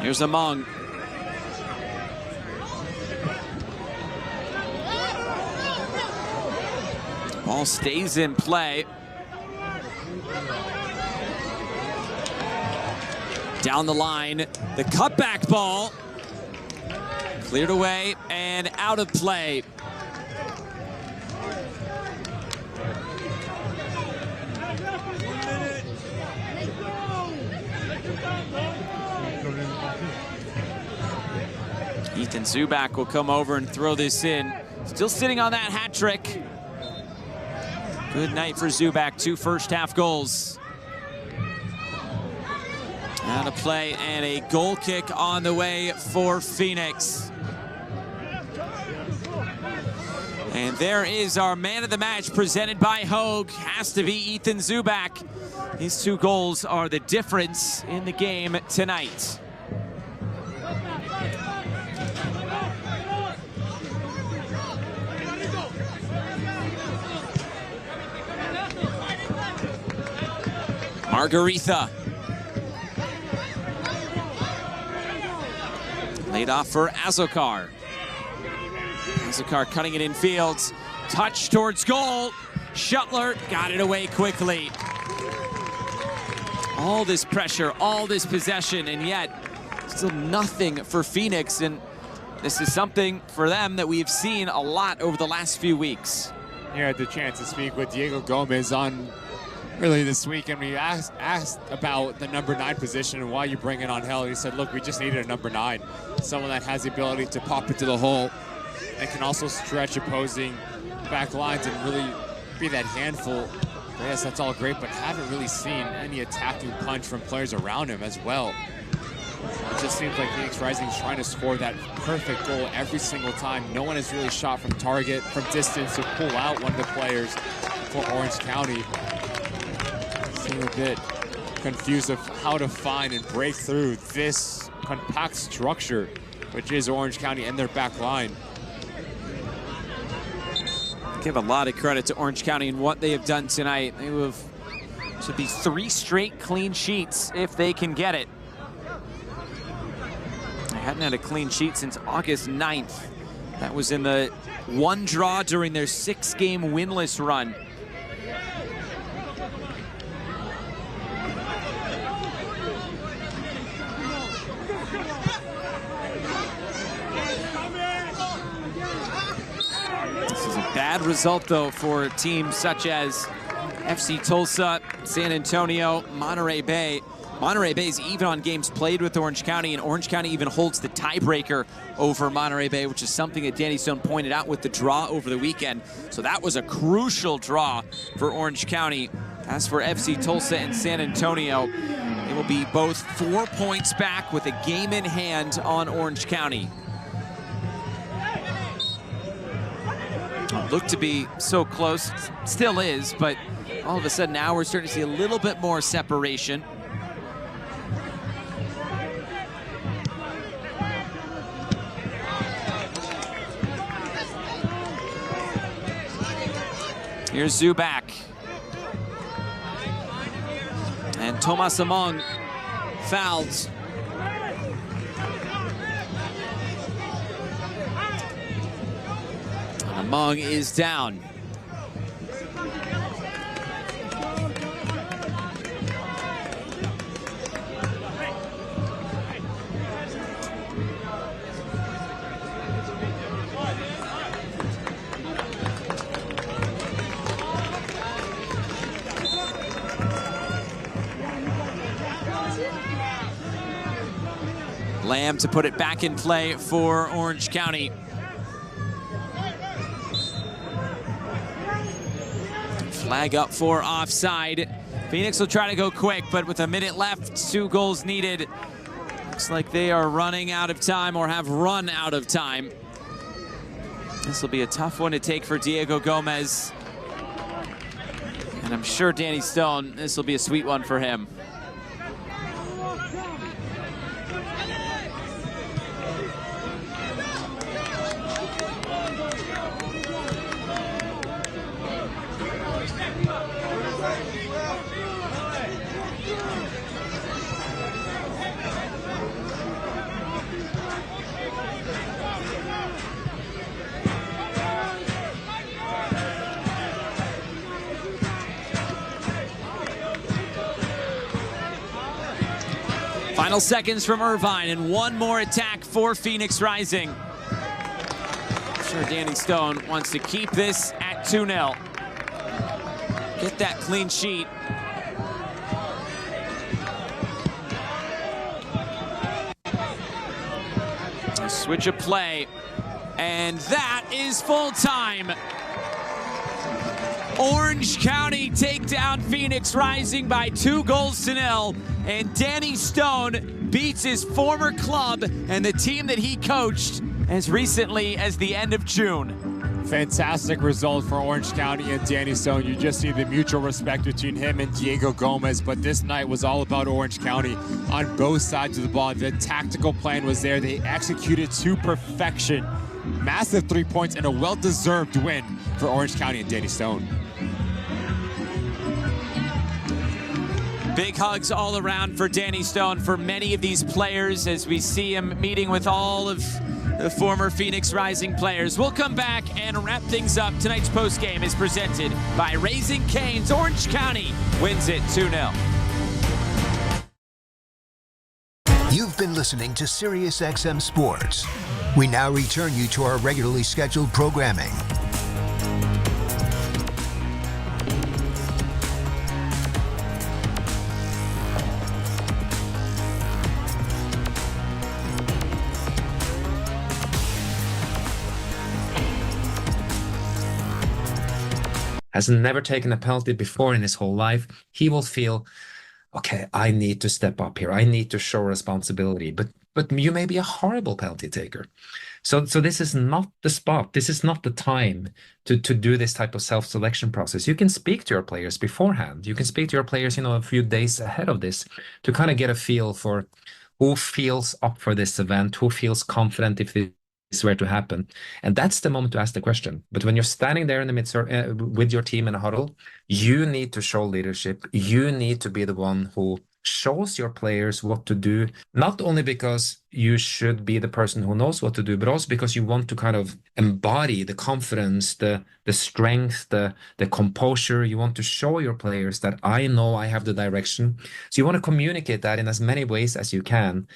Here's Among. Ball stays in play. Down the line, the cutback ball. Cleared away and out of play. Ethan Zubak will come over and throw this in. Still sitting on that hat trick. Good night for Zubak, 2 first-half goals. Out of play and a goal kick on the way for Phoenix. And there is our man of the match presented by Hogue. Has to be Ethan Zubak. His 2 goals are the difference in the game tonight. Margaritha. Laid off for Azokar. Azokar cutting it in fields. Touch towards goal. Shuttler got it away quickly. All this pressure, all this possession, and yet still nothing for Phoenix. And this is something for them that we've seen a lot over the last few weeks. You had the chance to speak with Diego Gomez on early this week, and we asked about the number 9 position and why you bring it on Hell. He said, look, we just needed a number 9, someone that has the ability to pop into the hole and can also stretch opposing back lines and really be that handful. Yes, that's all great, but haven't really seen any attacking punch from players around him as well. It just seems like Phoenix Rising is trying to score that perfect goal every single time. No one has really shot from target, from distance to pull out one of the players for Orange County. Seem a bit confused of how to find and break through this compact structure, which is Orange County and their back line. Give a lot of credit to Orange County and what they have done tonight. They should be 3 straight clean sheets if they can get it. They hadn't had a clean sheet since August 9th. That was in the 1 draw during their 6-game winless run. Bad result, though, for teams such as FC Tulsa, San Antonio, Monterey Bay. Monterey Bay is even on games played with Orange County, and Orange County even holds the tiebreaker over Monterey Bay, which is something that Danny Stone pointed out with the draw over the weekend. So that was a crucial draw for Orange County. As for FC Tulsa and San Antonio, they will be both 4 points back with a game in hand on Orange County. Looked to be so close, still is, but all of a sudden now we're starting to see a little bit more separation. Here's Zuback. And Thomas Among fouled. Among is down. Lamb to put it back in play for Orange County. Flag up for offside. Phoenix will try to go quick, but with a minute left, 2 goals needed. Looks like they are running out of time or have run out of time. This will be a tough one to take for Diego Gomez. And I'm sure Danny Stone, this will be a sweet one for him. Final seconds from Irvine and 1 more attack for Phoenix Rising. I'm sure Danny Stone wants to keep this at 2-0. Get that clean sheet. A switch of play, and that is full time. Orange County take down Phoenix Rising by 2-0, and Danny Stone beats his former club and the team that he coached as recently as the end of June. Fantastic result for Orange County and Danny Stone. You just see the mutual respect between him and Diego Gomez, but this night was all about Orange County on both sides of the ball. The tactical plan was there. They executed to perfection. Massive 3 points and a well-deserved win for Orange County and Danny Stone. Big hugs all around for Danny Stone, for many of these players, as we see him meeting with all of the former Phoenix Rising players. We'll come back and wrap things up. Tonight's postgame is presented by Raising Cane's. Orange County wins it 2-0. You've been listening to SiriusXM Sports. We now return you to our regularly scheduled programming. Has never taken a penalty before in his whole life, he will feel, okay, I need to step up here. I need to show responsibility. But you may be a horrible penalty taker. So this is not the spot. This is not the time to do this type of self-selection process. You can speak to your players beforehand. You can speak to your players, a few days ahead of this to kind of get a feel for who feels up for this event, who feels confident if this were to happen. And that's the moment to ask the question. But when you're standing there in the midst with your team in a huddle, you need to show leadership. You need to be the one who shows your players what to do, not only because you should be the person who knows what to do, but also because you want to kind of embody the confidence, the strength, the composure. You want to show your players that I know I have the direction. So you want to communicate that in as many ways as you can.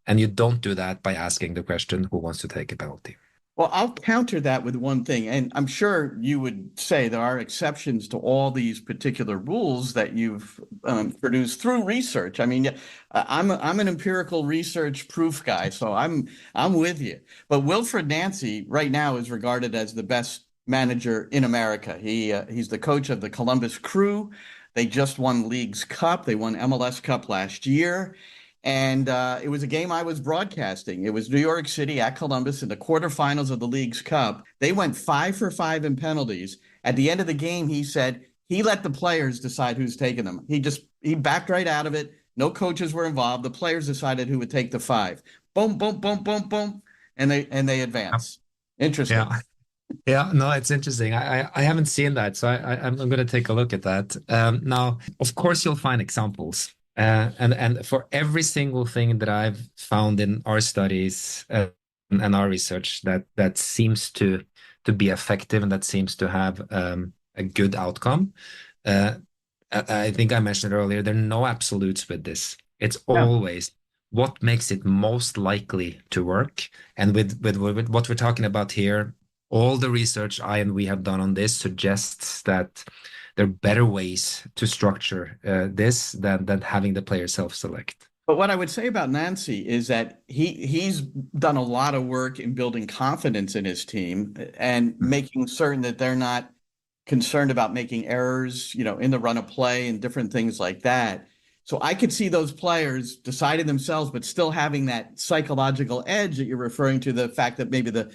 And you don't do that by asking the question, who wants to take a penalty? Well, I'll counter that with one thing, and I'm sure you would say there are exceptions to all these particular rules that you've produced through research. I mean, I'm an empirical research proof guy, so I'm with you. But Wilfred Nancy right now is regarded as the best manager in America. He's the coach of the Columbus Crew. They just won Leagues Cup. They won MLS Cup last year. And it was a game I was broadcasting. It was New York City at Columbus in the quarterfinals of the Leagues Cup. They went 5 for 5 in penalties. At the end of the game, he said he let the players decide who's taking them. He backed right out of it. No coaches were involved. The players decided who would take the 5. Boom, boom, boom, boom, boom. And they advance. Interesting. Yeah, no, it's interesting. I haven't seen that, so I'm going to take a look at that. Now, of course, you'll find examples. And for every single thing that I've found in our studies and our research that seems to be effective and that seems to have a good outcome, I think I mentioned earlier, there are no absolutes with this. It's always what makes it most likely to work. And with what we're talking about here, all the research I and we have done on this suggests that there are better ways to structure this than having the player self-select. But what I would say about Nancy is that he's done a lot of work in building confidence in his team and making certain that they're not concerned about making errors, in the run of play and different things like that. So I could see those players deciding themselves, but still having that psychological edge that you're referring to, the fact that maybe the